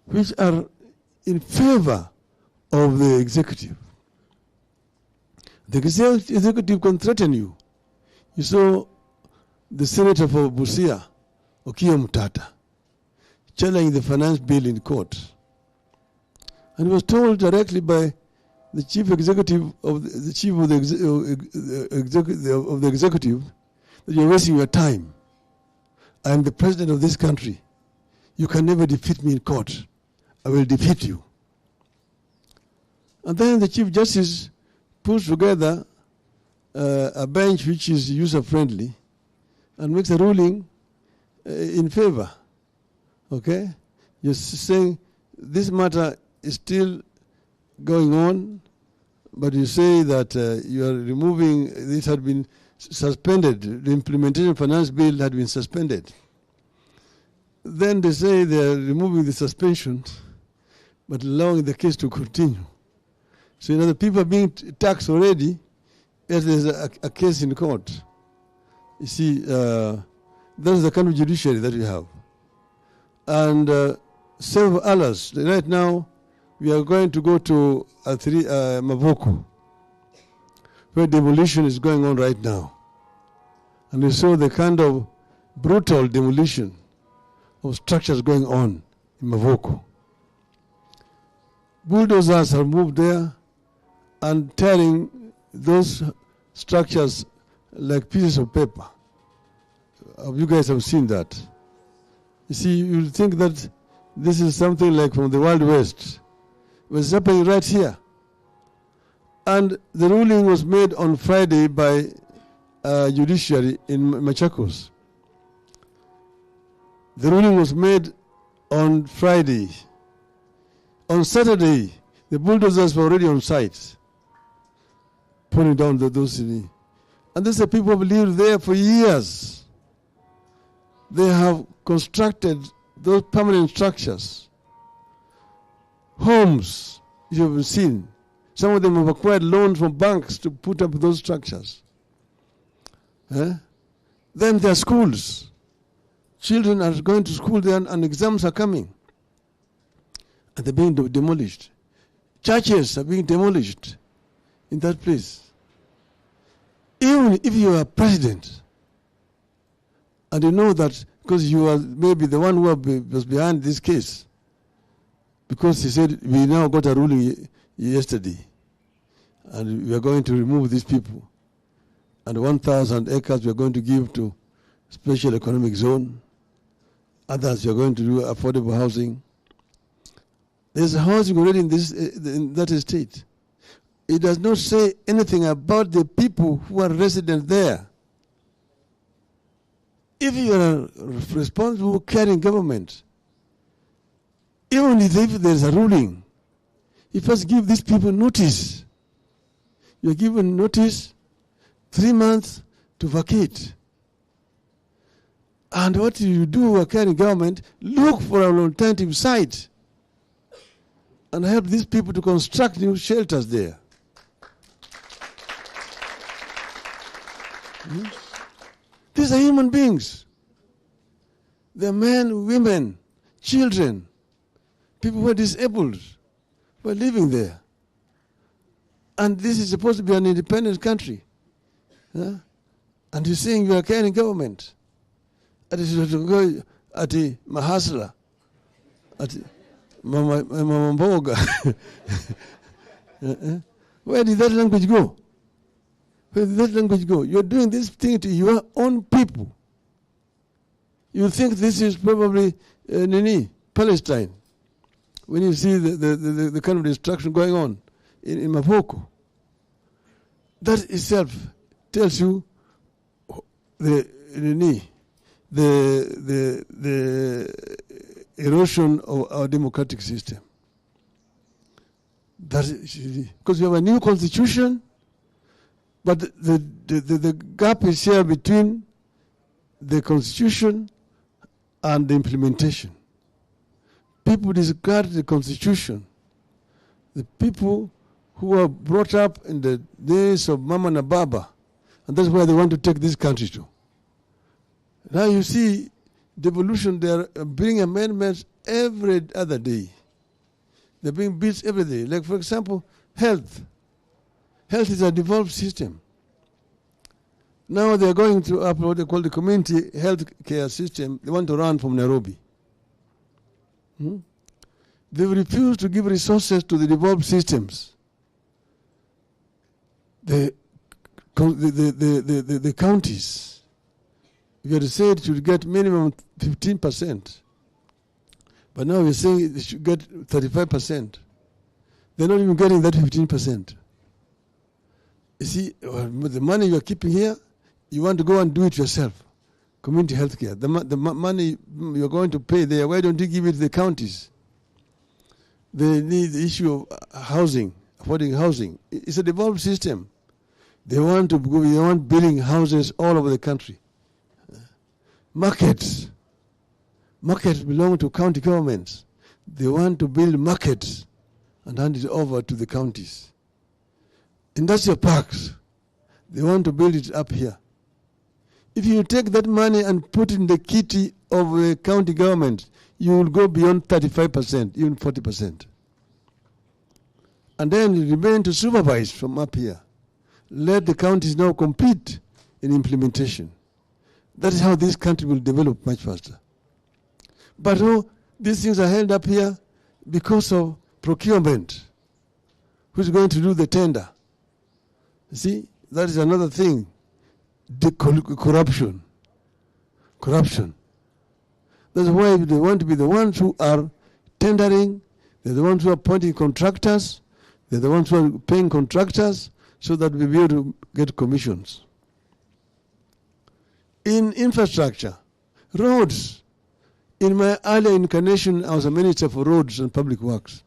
which are in favor of the executive. The executive can threaten you. You saw the senator for Busia, Okiya Mutata, challenging the finance bill in court. And he was told directly by the chief executive of the chief of the executive that you're wasting your time. I am the president of this country. You can never defeat me in court. I will defeat you. And then the chief justice puts together a bench which is user-friendly and makes a ruling in favor. Okay? You're saying this matter is still going on, but you say that you are removing, this had been suspended, the implementation of finance bill had been suspended. Then they say they are removing the suspension, but allowing the case to continue. So the people are being taxed already, as there's a case in court. You see, that's the kind of judiciary that we have. And several others. Right now, we are going to go to Mavoko, where demolition is going on right now. And we saw the kind of brutal demolition of structures going on in Mavoko. Bulldozers are moved there and tearing those structures like pieces of paper. You guys have seen that. You see, you think that this is something like from the Wild West. But it's happening right here. And the ruling was made on Friday by judiciary in Machakos. The ruling was made on Friday. On Saturday, the bulldozers were already on site, pulling down those. And these are people who have lived there for years. They have constructed those permanent structures, homes you have seen. Some of them have acquired loans from banks to put up those structures. Then there are schools. Children are going to school there and exams are coming. And they're being demolished. Churches are being demolished in that place. Even if you are president, and you know that because you are maybe the one who was behind this case, because he said, we now got a ruling yesterday, and we are going to remove these people. And 1,000 acres we are going to give to special economic zone. Others we are going to do affordable housing. There's housing already in that estate. It does not say anything about the people who are resident there. If you are a responsible, caring government, even if there is a ruling, you first give these people notice you're given notice, 3 months to vacate. And what you do, a Kenyan government, look for an alternative site and help these people to construct new shelters there. These are human beings. They're men, women, children, people who are disabled, who are living there. And this is supposed to be an independent country. And you're saying you are a Kenyan government. At the Mahasla, at Mama Mboga. Where did that language go? Where did that language go? You're doing this thing to your own people. You think this is probably Palestine. When you see the kind of destruction going on in Mavoko, that itself tells you the erosion of our democratic system. Because we have a new constitution, but the gap is here between the constitution and the implementation. People discard the constitution. The people who were brought up in the days of Mama and Baba, and that's where they want to take this country to. Now you see devolution, they are bringing amendments every other day. They're being bills every day. Like, for example, health. Health is a devolved system. Now they're going to upload what they call the community health care system. They want to run from Nairobi. They refuse to give resources to the devolved systems. The counties, we had said should get minimum 15%. But now we're saying they should get 35%. They're not even getting that 15%. You see, the money you're keeping here, you want to go and do it yourself. Community health care. The money you're going to pay there, why don't you give it to the counties? They need the issue of housing, affording housing. It's a devolved system. They want building houses all over the country. Markets belong to county governments. They want to build markets and hand it over to the counties. Industrial parks, they want to build it up here. If you take that money and put in the kitty of the county government, you will go beyond 35%, even 40%. And then you remain to supervise from up here. Let the counties now compete in implementation. That is how this country will develop much faster. But these things are held up here because of procurement. Who's going to do the tender? You see, that is another thing. The corruption. That's why they want to be the ones who are tendering. They're the ones who are appointing contractors. They're the ones who are paying contractors so that we'll be able to get commissions. In infrastructure, roads. In my earlier incarnation, I was a minister for roads and public works.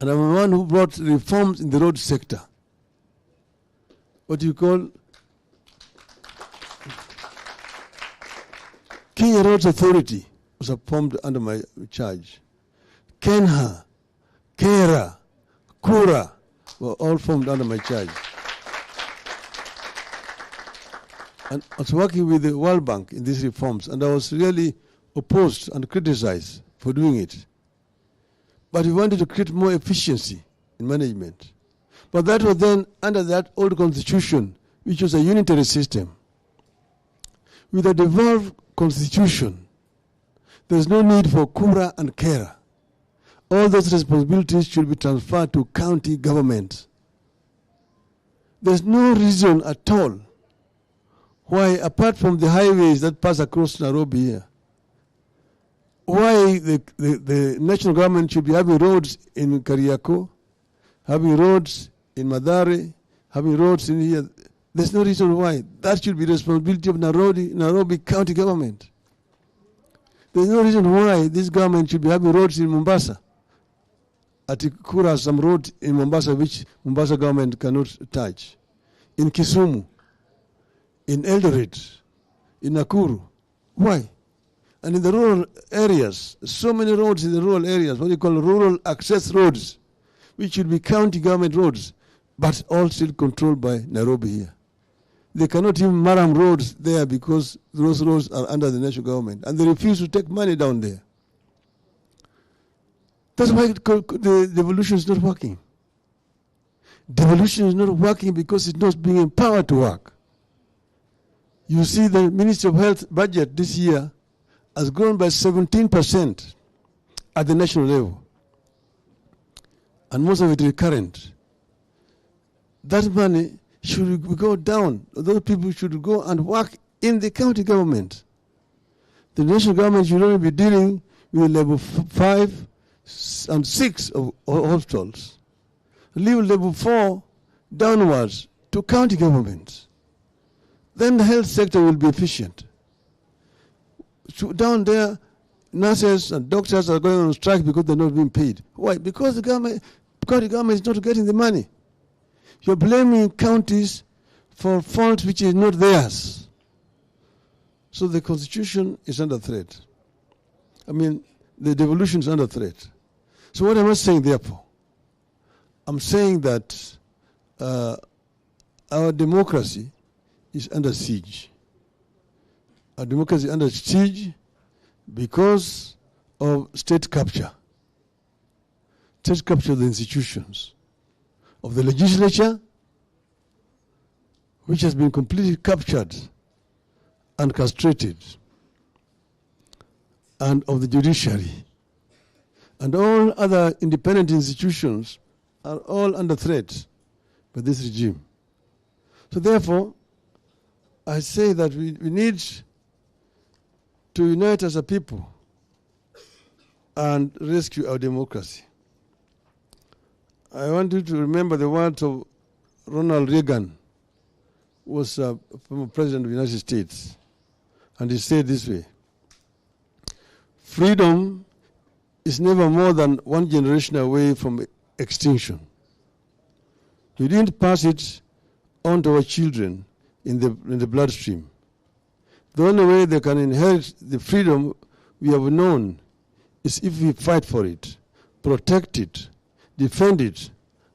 And I'm the one who brought reforms in the road sector. What you call Kenya Roads Authority was formed under my charge. Kenha, Kera, Kura were all formed under my charge. And I was working with the World Bank in these reforms, and I was really opposed and criticized for doing it. But we wanted to create more efficiency in management. But that was then under that old constitution, which was a unitary system. With a devolved constitution, there's no need for Kura and Kera. All those responsibilities should be transferred to county government. There's no reason at all why, apart from the highways that pass across Nairobi here, why the national government should be having roads in Kariako, having roads in Madare, having roads in here. There's no reason why. That should be the responsibility of Nairobi County government. There's no reason why this government should be having roads in Mombasa. at Kura, some road in Mombasa which Mombasa government cannot touch. In Kisumu, in Eldoret, in Nakuru. Why? And in the rural areas, so many roads in the rural areas, what you call rural access roads, which should be county government roads, but all still controlled by Nairobi here. They cannot even maram roads there because those roads are under the national government, and they refuse to take money down there. That's why the devolution is not working. Devolution is not working because it's not being empowered to work. You see the Ministry of Health budget this year has grown by 17% at the national level. And most of it recurrent. That money should go down. Those people should go and work in the county government. The national government should only be dealing with level 5 and 6 of hospitals. Leave level 4 downwards to county governments. Then the health sector will be efficient. So down there, nurses and doctors are going on strike because they're not being paid. Why? Because the government is not getting the money. You're blaming counties for fault which is not theirs. So the constitution is under threat. I mean, the devolution is under threat. So what am I saying therefore? I'm saying that our democracy is under siege. Our democracy is under siege because of state capture. State capture of the institutions, of the legislature, which has been completely captured and castrated, and of the judiciary. And all other independent institutions are all under threat by this regime. So therefore, I say that we need to unite as a people and rescue our democracy. I want you to remember the words of Ronald Reagan, who was former president of the United States. And he said this way: freedom is never more than one generation away from extinction. We didn't pass it on to our children in the bloodstream. The only way they can inherit the freedom we have known is if we fight for it, protect it, defend it,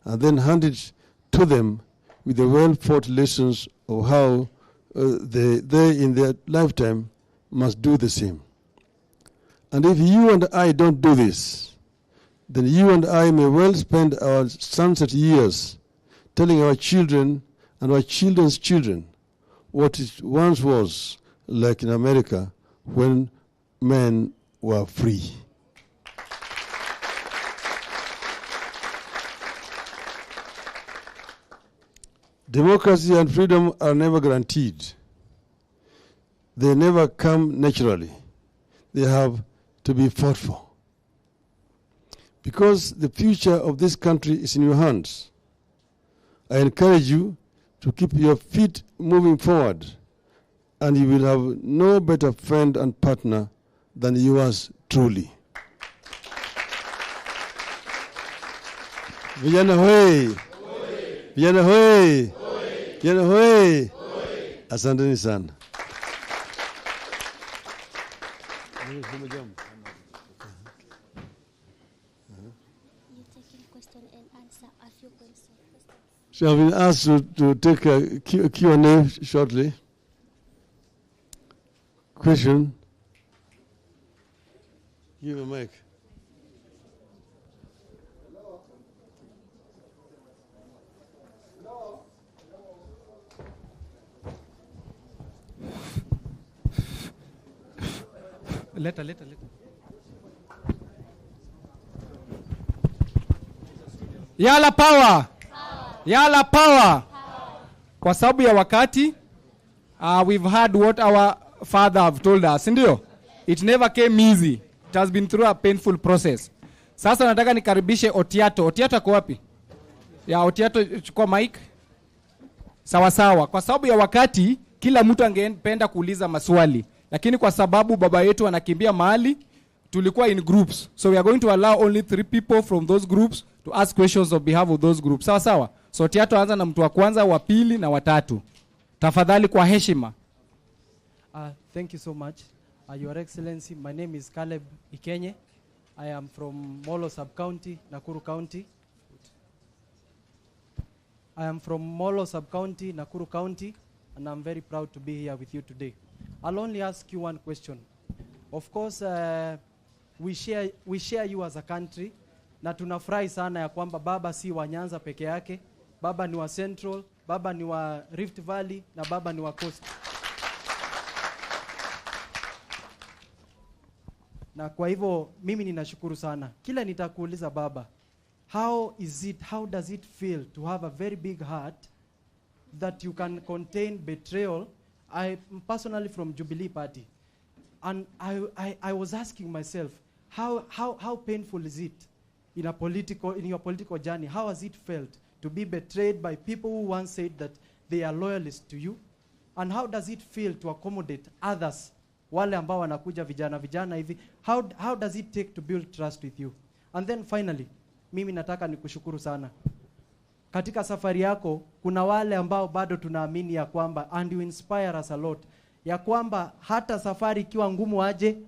and then hand it to them with the well-fought lessons of how they in their lifetime must do the same. And if you and I don't do this, then you and I may well spend our sunset years telling our children and our children's children what it once was like in America when men were free. Democracy and freedom are never guaranteed. They never come naturally. They have to be fought for. Because the future of this country is in your hands, I encourage you to keep your feet moving forward, and you will have no better friend and partner than yours truly. Vijana hoi! Vijana hoi! Vijana hoi! Asanteni sana. So I've been asked to take a Q&A shortly. Question? Give a mic. Later. YALA power! YALA power! Kwa sababu ya wakati, we've heard what our father have told us, ndio? It never came easy. It has been through a painful process. Sasa nataka nikaribishe Otiato. Otiato ako wapi? Ya Otiato, chukua mic. Sawa. Kwa sababu ya wakati, kila mtu angependa kuuliza maswali. Lakini kwa sababu baba yetu anakimbia mahali, tulikuwa in groups. So we are going to allow only 3 people from those groups to ask questions on behalf of those groups. Sawa sawa. So Tiato anza na mtu wa kwanza, wa pili na watatu. Tafadhali kwa heshima. Thank you so much. Your Excellency, my name is Caleb Ikenye. I am from Molo Sub-County, Nakuru County. Nakuru County, and I'm very proud to be here with you today. I'll only ask you one question. Of course, we share you as a country, na tunafurahi sana ya kwamba baba si wa Nyanza peke yake, baba ni wa Central, baba ni wa Rift Valley, na baba ni wa Coast. Na kwa hivyo mimi ninashukuru sana. Kila nitakuuliza baba, how does it feel to have a very big heart that you can contain betrayal? I'm personally from Jubilee Party, and I was asking myself, how painful is it in your political journey? How has it felt to be betrayed by people who once said that they are loyalists to you? And how does it feel to accommodate others, wale ambao wanakuja vijana hivi? How does it take to build trust with you? And then finally, mimi nataka nikushukuru sana. Katika safari yako, kuna wale ambao bado tunaamini ya kwamba, and you inspire us a lot, ya kwamba hata safari ikiwa ngumu aje,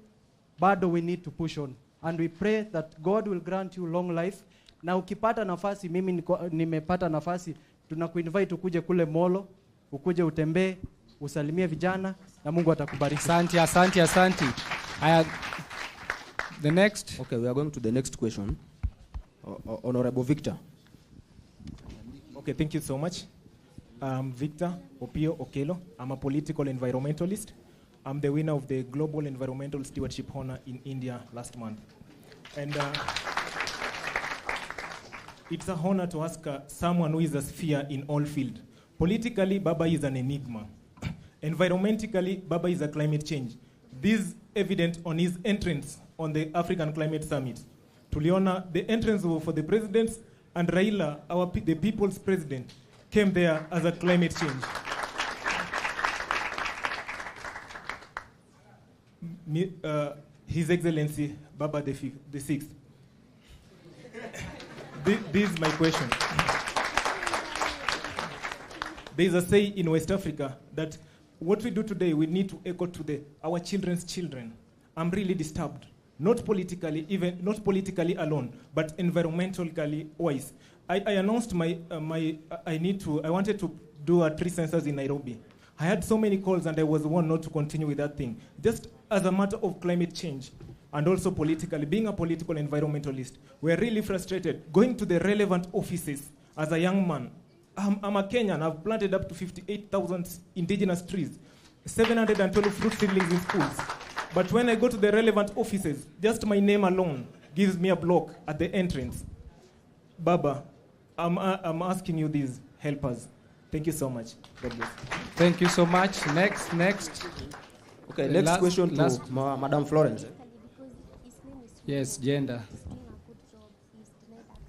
bado we need to push on. And we pray that God will grant you long life. Na ukipata nafasi, mimi nimepata nafasi, tunakuinvite ukuje kule Molo, ukuje utembee, usalimie vijana, na Mungu atakubariki. Asante. The next. Okay, we are going to the next question. Honorable Victor. Okay, thank you so much. I'm Victor Opio Okelo. I'm a political environmentalist. I'm the winner of the Global Environmental Stewardship Honor in India last month. And it's an honor to ask someone who is a sphere in all fields. Politically, Baba is an enigma. Environmentally, Baba is a climate change. This is evident on his entrance on the African Climate Summit. Tuliona, the entrance for the presidents, and Raila, the people's president, came there as a climate change. His Excellency, Baba the Sixth. This is my question. There is a say in West Africa that what we do today, we need to echo to our children's children. I'm really disturbed. Not politically alone, but environmentally wise. I announced I wanted to do a tree census in Nairobi. I had so many calls and I was one not to continue with that thing. Just as a matter of climate change and also politically, being a political environmentalist, we're really frustrated going to the relevant offices as a young man. I'm a Kenyan. I've planted up to 58,000 indigenous trees, 712 fruit seedlings in schools. But when I go to the relevant offices, just my name alone gives me a block at the entrance. Baba, I'm asking you these, help us. Thank you so much. God bless. Thank you so much. Next. Okay, next question to Madam Florence. Yes, gender.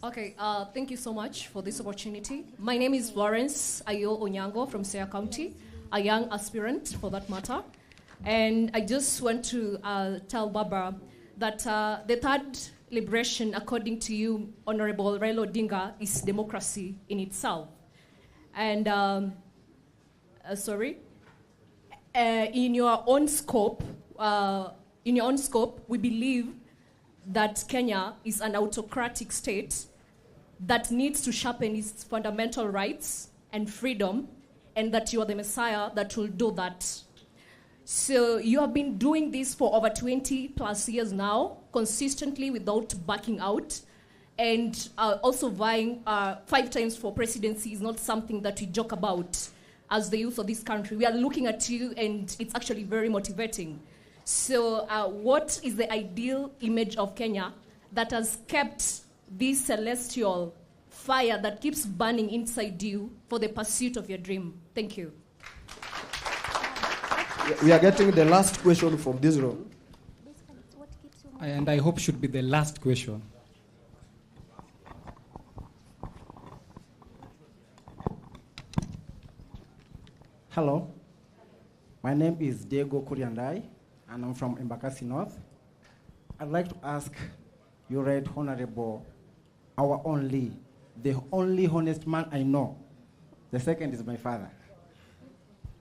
Okay, thank you so much for this opportunity. My name is Florence Ayo Onyango from Seya County, a young aspirant for that matter. And I just want to tell Baba that the third liberation, according to you, Honorable Raila Odinga, is democracy in itself. And, in your own scope, we believe that Kenya is an autocratic state that needs to sharpen its fundamental rights and freedom, and that you are the Messiah that will do that. So you have been doing this for over 20 plus years now, consistently without backing out. And also vying 5 times for presidency is not something that we joke about as the youth of this country. We are looking at you and it's actually very motivating. So what is the ideal image of Kenya that has kept this celestial fire that keeps burning inside you for the pursuit of your dream? Thank you. We are getting the last question from this room. And I hope should be the last question. Hello, my name is Diego Kuriandai, and I'm from Embakasi North. I'd like to ask your Right Honorable the only honest man I know. The second is my father.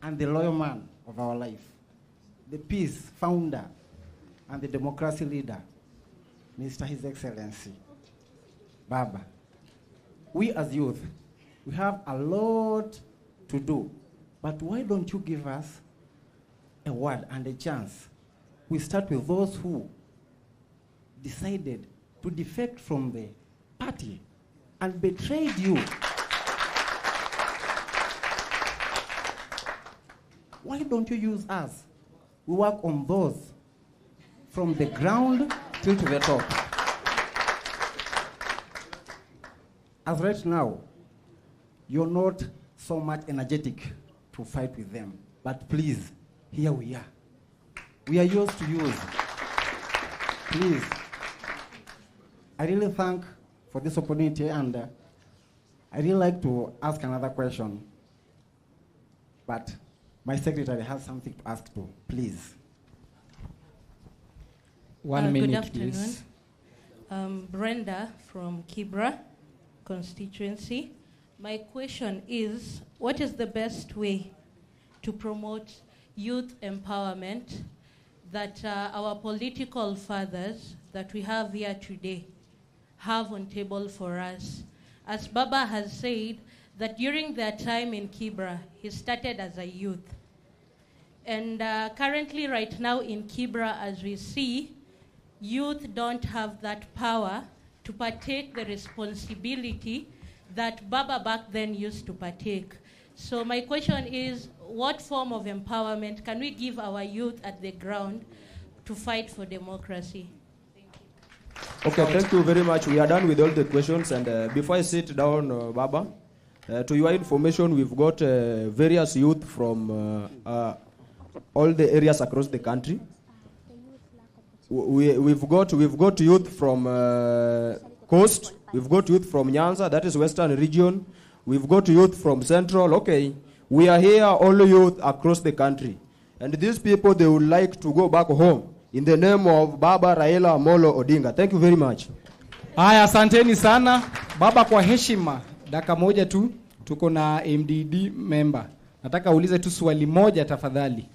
And the loyal man of our life. The peace founder and the democracy leader, Mr. His Excellency, Baba. We as youth, we have a lot to do, but why don't you give us a word and a chance? We start with those who decided to defect from the party and betrayed you. Why don't you use us? We work on those from the ground till to the top. As right now, you're not so much energetic to fight with them, but please, here we are. We are yours to use. Please. I really thank for this opportunity, and I really like to ask another question, but my secretary has something to ask too. Please. 1 minute, good afternoon. please. Brenda from Kibra constituency. My question is, what is the best way to promote youth empowerment that our political fathers that we have here today have on table for us? As Baba has said, that during their time in Kibra, he started as a youth. And currently right now in Kibra, as we see, youth don't have that power to partake the responsibility that Baba back then used to partake. So my question is, what form of empowerment can we give our youth at the ground to fight for democracy? Okay, thank you very much. We are done with all the questions. And before I sit down, Baba, to your information, we've got various youth from all the areas across the country. We've got youth from Coast. We've got youth from Nyanza, that is Western region. We've got youth from Central. Okay, we are here, all youth across the country. And these people, they would like to go back home in the name of Baba Raila Amolo Odinga. Thank you very much. Haya, asanteni sana. Baba, kwa heshima, dakika moja tu, tuko na MDD member. Nataka ulize tu swali moja tafadhali.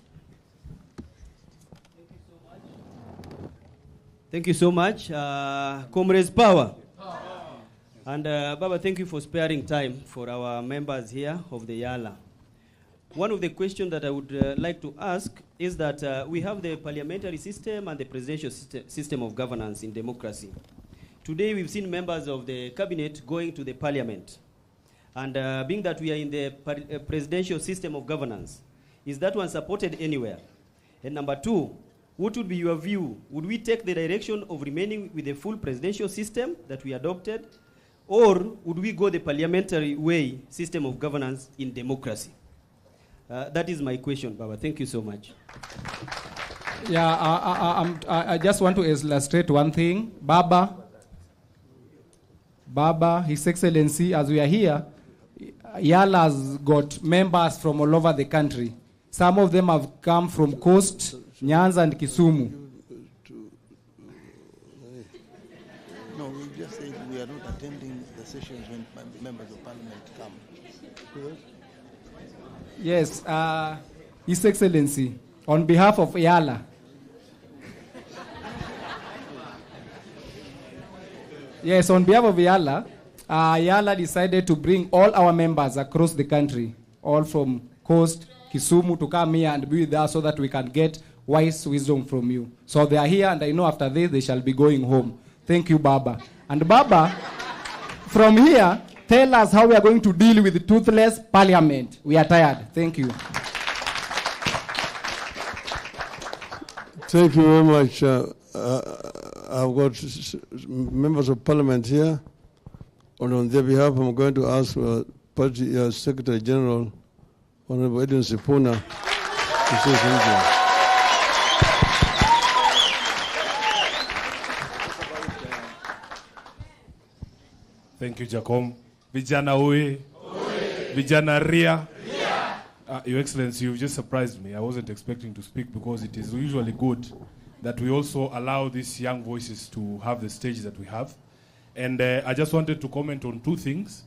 Thank you so much. Comrades Power. And Baba, thank you for sparing time for our members here of the YALA. One of the questions that I would like to ask is that we have the parliamentary system and the presidential system of governance in democracy. Today we've seen members of the cabinet going to the parliament. And being that we are in the presidential system of governance, is that one supported anywhere? And number two, what would be your view? Would we take the direction of remaining with the full presidential system that we adopted? Or would we go the parliamentary way system of governance in democracy? That is my question, Baba. Thank you so much. Yeah, I just want to illustrate one thing. Baba, His Excellency, as we are here, YALA has got members from all over the country. Some of them have come from Coast, Nyanza and Kisumu. No, we just said we are not attending the sessions when members of parliament come. Yes, His Excellency, on behalf of YALA. Yes, on behalf of YALA, YALA decided to bring all our members across the country, all from Coast, Kisumu, to come here and be with us so that we can get wise wisdom from you. So they are here, and I know after this they shall be going home. Thank you, Baba. And Baba, from here, tell us how we are going to deal with the toothless parliament. We are tired. Thank you. Thank you very much. I've got members of parliament here. And on their behalf, I'm going to ask Party Secretary General, Honorable Edwin Sipuna, to say something. Thank you, Jacom. Vijana Oe. Vijana Ria. Your Excellency, you've just surprised me. I wasn't expecting to speak because it is usually good that we also allow these young voices to have the stage that we have. And I just wanted to comment on two things.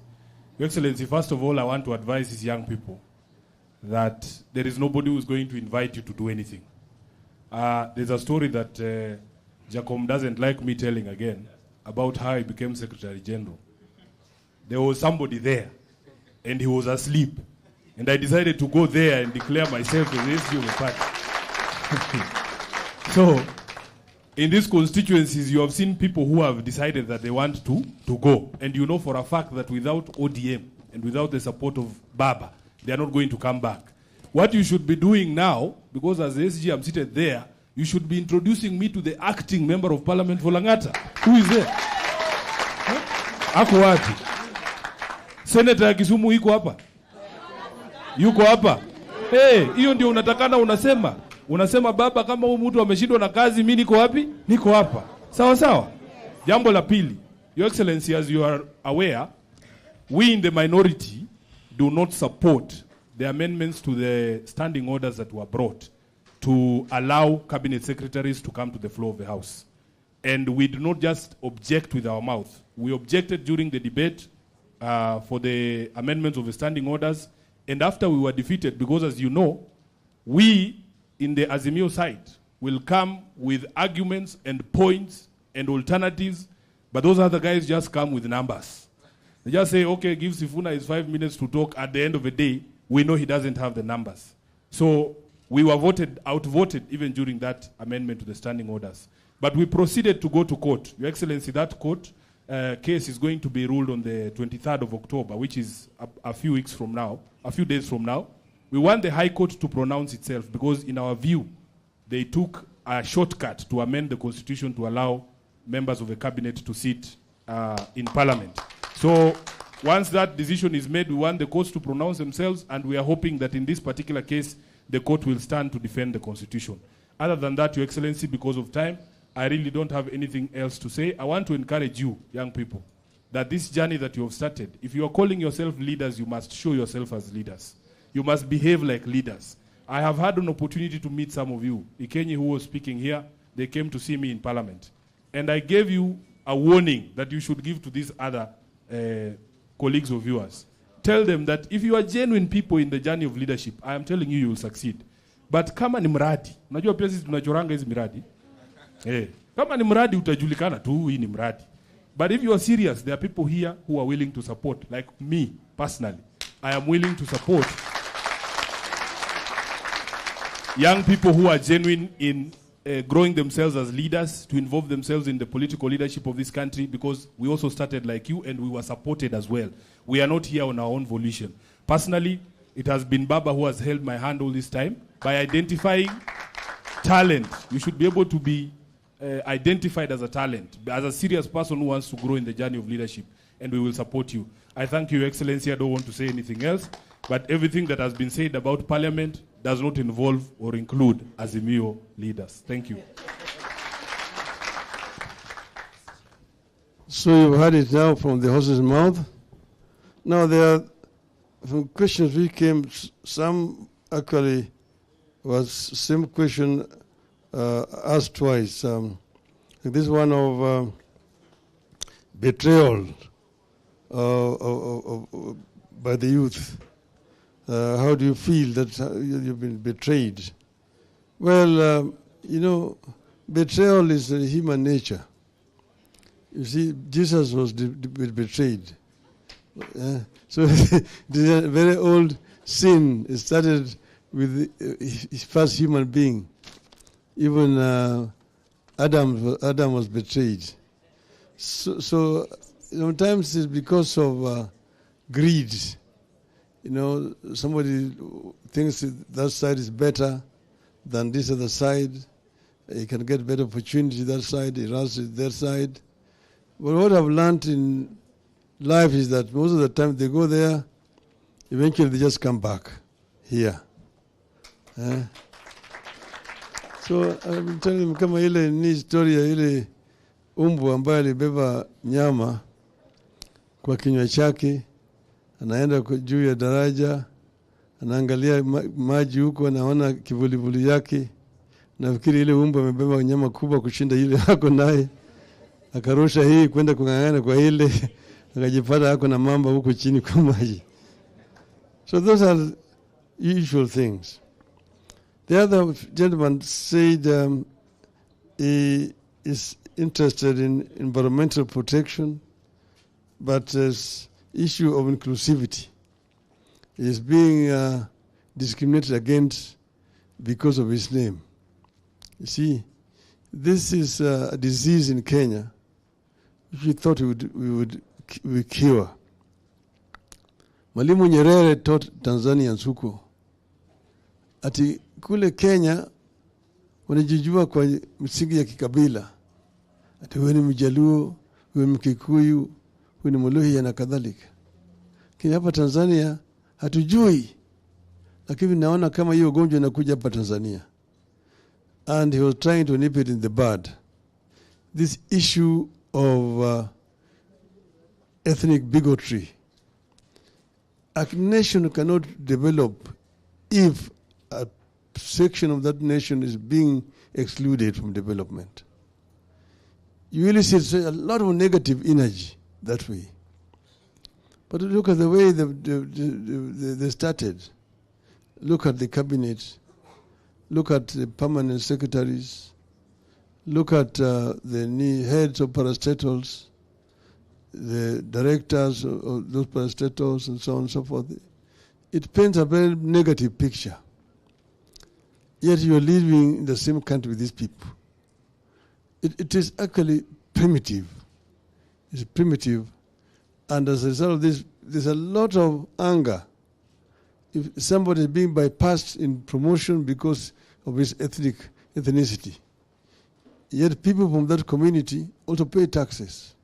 Your Excellency, first of all, I want to advise these young people that there is nobody who is going to invite you to do anything. There's a story that Jacom doesn't like me telling again about how he became Secretary General. There was somebody there, and he was asleep. And I decided to go there and declare myself as the SG of the party. So, in these constituencies, you have seen people who have decided that they want to go. And you know for a fact that without ODM and without the support of Baba, they are not going to come back. What you should be doing now, because as the SG I'm seated there, you should be introducing me to the acting member of parliament for Langata. Who is there? Ako wapi? Senator Kisumu iko hapa? Yuko hapa? Hey, hiyo ndio unatakana unasema. Unasema baba kama huyu mtu ameshindwa na kazi mimi niko wapi? Niko hapa. Sawa sawa. Jambo la pili. Your Excellency, as you are aware, we in the minority do not support the amendments to the standing orders that were brought to allow cabinet secretaries to come to the floor of the House. And we do not just object with our mouth. We objected during the debate for the amendments of the standing orders. And after we were defeated, because as you know, we in the Azimio side will come with arguments and points and alternatives, but those other guys just come with numbers. They just say, okay, give Sifuna his 5 minutes to talk. At the end of the day, we know he doesn't have the numbers. So we were outvoted even during that amendment to the standing orders. But we proceeded to go to court. Your Excellency, that court case is going to be ruled on the 23rd of October, which is a few days from now. We want the High Court to pronounce itself because in our view, they took a shortcut to amend the constitution to allow members of the cabinet to sit in parliament. So once that decision is made, we want the courts to pronounce themselves, and we are hoping that in this particular case, the court will stand to defend the constitution. Other than that, Your Excellency, because of time, I really don't have anything else to say. I want to encourage you, young people, that this journey that you have started, if you are calling yourself leaders, you must show yourself as leaders. You must behave like leaders. I have had an opportunity to meet some of you. Ikenyi, who was speaking here, they came to see me in parliament. And I gave you a warning that you should give to these other colleagues of yours. Tell them that if you are genuine people in the journey of leadership, I am telling you, you will succeed. But kama ni mradi, unajua pia sisi tunachoranga hizi miradi. Kama ni mradi utajulikana tu hii ni mradi. But if you are serious, there are people here who are willing to support, like me personally. I am willing to support young people who are genuine in growing themselves as leaders, to involve themselves in the political leadership of this country, because we also started like you and we were supported as well. We are not here on our own volition. Personally, it has been Baba who has held my hand all this time by identifying talent. You should be able to be identified as a talent, as a serious person who wants to grow in the journey of leadership, and we will support you. I thank you, Your Excellency. I don't want to say anything else, but everything that has been said about Parliament does not involve or include Azimio leaders. Thank you. So you've heard it now from the horse's mouth. Now there are some questions which came, some actually was same question asked twice. This one of betrayal by the youth. How do you feel that you've been betrayed? Well, betrayal is human nature. You see, Jesus was betrayed. So this is a very old sin. It started with his first human being. Even Adam was betrayed. So sometimes it's because of greed. Somebody thinks that side is better than this other side. He can get better opportunity that side. He runs to their side. But what I've learned in life is that most of the time they go there, eventually they just come back here. So I've been telling them kama ile ni historia ile umbu ambaye alibeba nyama kwa kinywa chake, anaenda juu ya daraja, anaangalia maji huko, anaona kivulivuli yake. Nafikiri ile umbu amebeba nyama kubwa kushinda ile yako naye. akarusha hii kwenda kung'ang'ana kwa ile, akajipata ako na mamba huko chini kwa maji. So those are usual things. The other gentleman said he is interested in environmental protection, but this issue of inclusivity is being discriminated against because of his name. You see, this is a disease in Kenya which we thought we would cure. Mwalimu Nyerere taught Tanzanians huko ati kule Kenya wanajijua kwa msingi ya kikabila, ati wewe ni Mjaluo, wewe ni Mkikuyu, wewe ni Mluhya na kadhalika. Lakini hapa Tanzania hatujui, lakini naona kama hiyo ugonjwa inakuja hapa Tanzania. And he was trying to nip it in the bud. This issue of ethnic bigotry. A nation cannot develop if a section of that nation is being excluded from development. You really see a lot of negative energy that way. But look at the way they started. Look at the cabinet. Look at the permanent secretaries. Look at the heads of parastatals, the directors of those parastatals, and so on and so forth. It paints a very negative picture. Yet you are living in the same country with these people. It is actually primitive. It's primitive. And as a result of this, there's a lot of anger. If somebody is being bypassed in promotion because of his ethnicity, yet people from that community also pay taxes.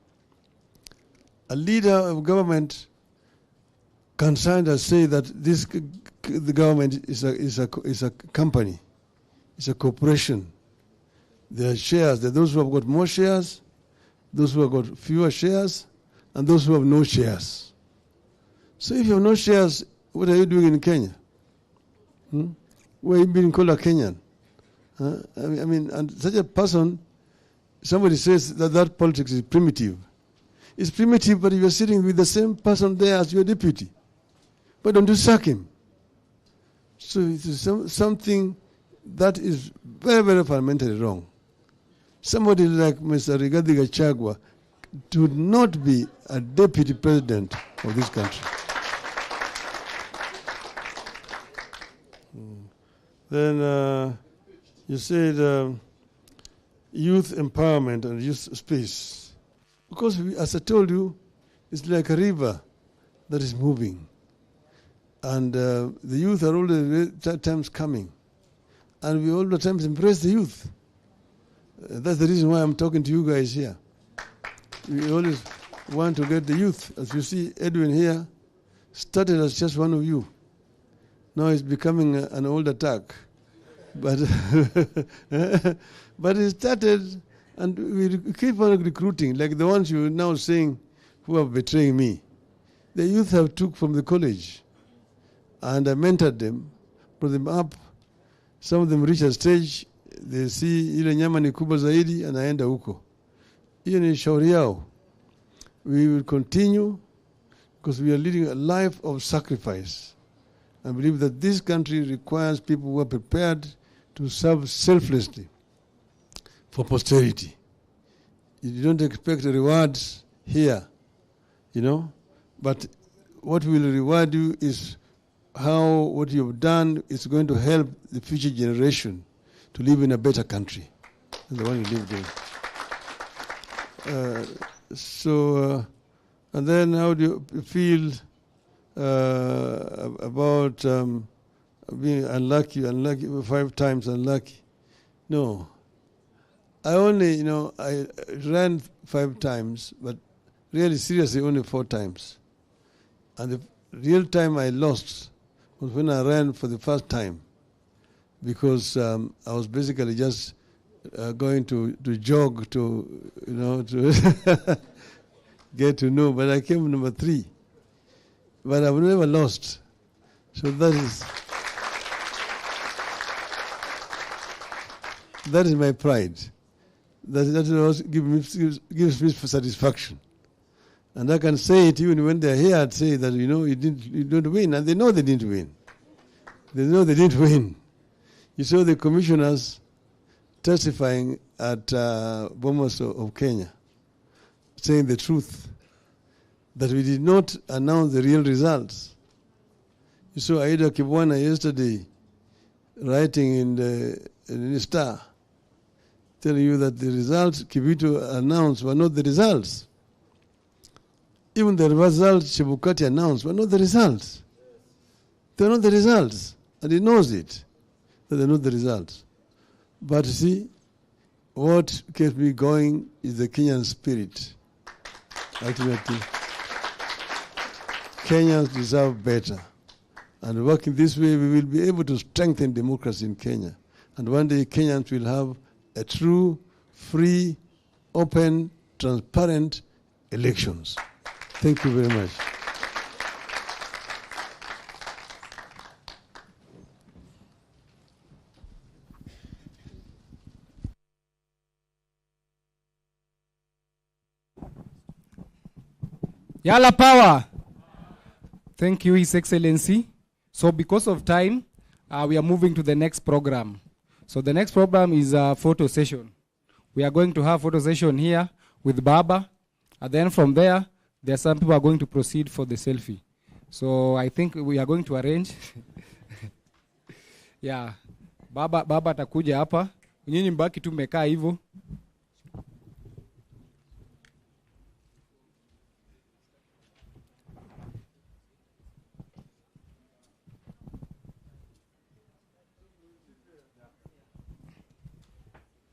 A leader of government can sign and say that the government is a company, it's a corporation. There are shares. There are those who have got more shares, those who have got fewer shares, and those who have no shares. So if you have no shares, what are you doing in Kenya? Why are you being called a Kenyan? I mean, and such a person, somebody says that politics is primitive. It's primitive, but you're sitting with the same person there as your deputy. Why don't you sack him? So it is something that is very, very fundamentally wrong. Somebody like Mr. Rigathi Gachagua should not be a deputy president of this country. Then you said youth empowerment and youth space. Because as I told you, it's like a river that is moving. And the youth are all the times coming. And we all the times embrace the youth. That's the reason why I'm talking to you guys here. We always want to get the youth. As you see, Edwin here started as just one of you. Now it's becoming an old attack. But but it started, and we keep on recruiting, like the ones you're now saying who are betraying me. The youth have took from the college, and I mentored them, brought them up. Some of them reach a stage, they see ile nyama ni kubwa zaidi, anaenda huko. Hiyo ni shauri yao. We will continue because we are leading a life of sacrifice. I believe that this country requires people who are prepared to serve selflessly for posterity. You don't expect rewards here, but what will reward you is how what you've done is going to help the future generation to live in a better country than the one you live in. And then how do you feel about being unlucky, 5 times unlucky? No. I only, I ran 5 times, but really seriously only 4 times. And the real time I lost was when I ran for the first time, because I was basically just going to jog to, to get to know, but I came number 3. But I've never lost. So that is my pride. gives me satisfaction. And I can say it even when they're here, I'd say that, you didn't win. And they know they didn't win. They know they didn't win. You saw the commissioners testifying at Bomas of Kenya, saying the truth, that we did not announce the real results. You saw Aida Kibwana yesterday writing in the Star, telling you that the results Kibito announced were not the results. Even the results Chebukati announced were not the results. They're not the results. And he knows it, that they're not the results. But see, what kept me going is the Kenyan spirit. Ultimately, Kenyans deserve better. And working this way, we will be able to strengthen democracy in Kenya. And one day, Kenyans will have a true, free, open, transparent elections. Thank you very much. Yala power. Thank you, His Excellency. So because of time, we are moving to the next program. So the next program is a photo session. We are going to have photo session here with Baba. And then from there are some people who are going to proceed for the selfie. So I think we are going to arrange. Yeah. Baba atakuja hapa. Nyinyi mbaki tu mmekaa hivyo.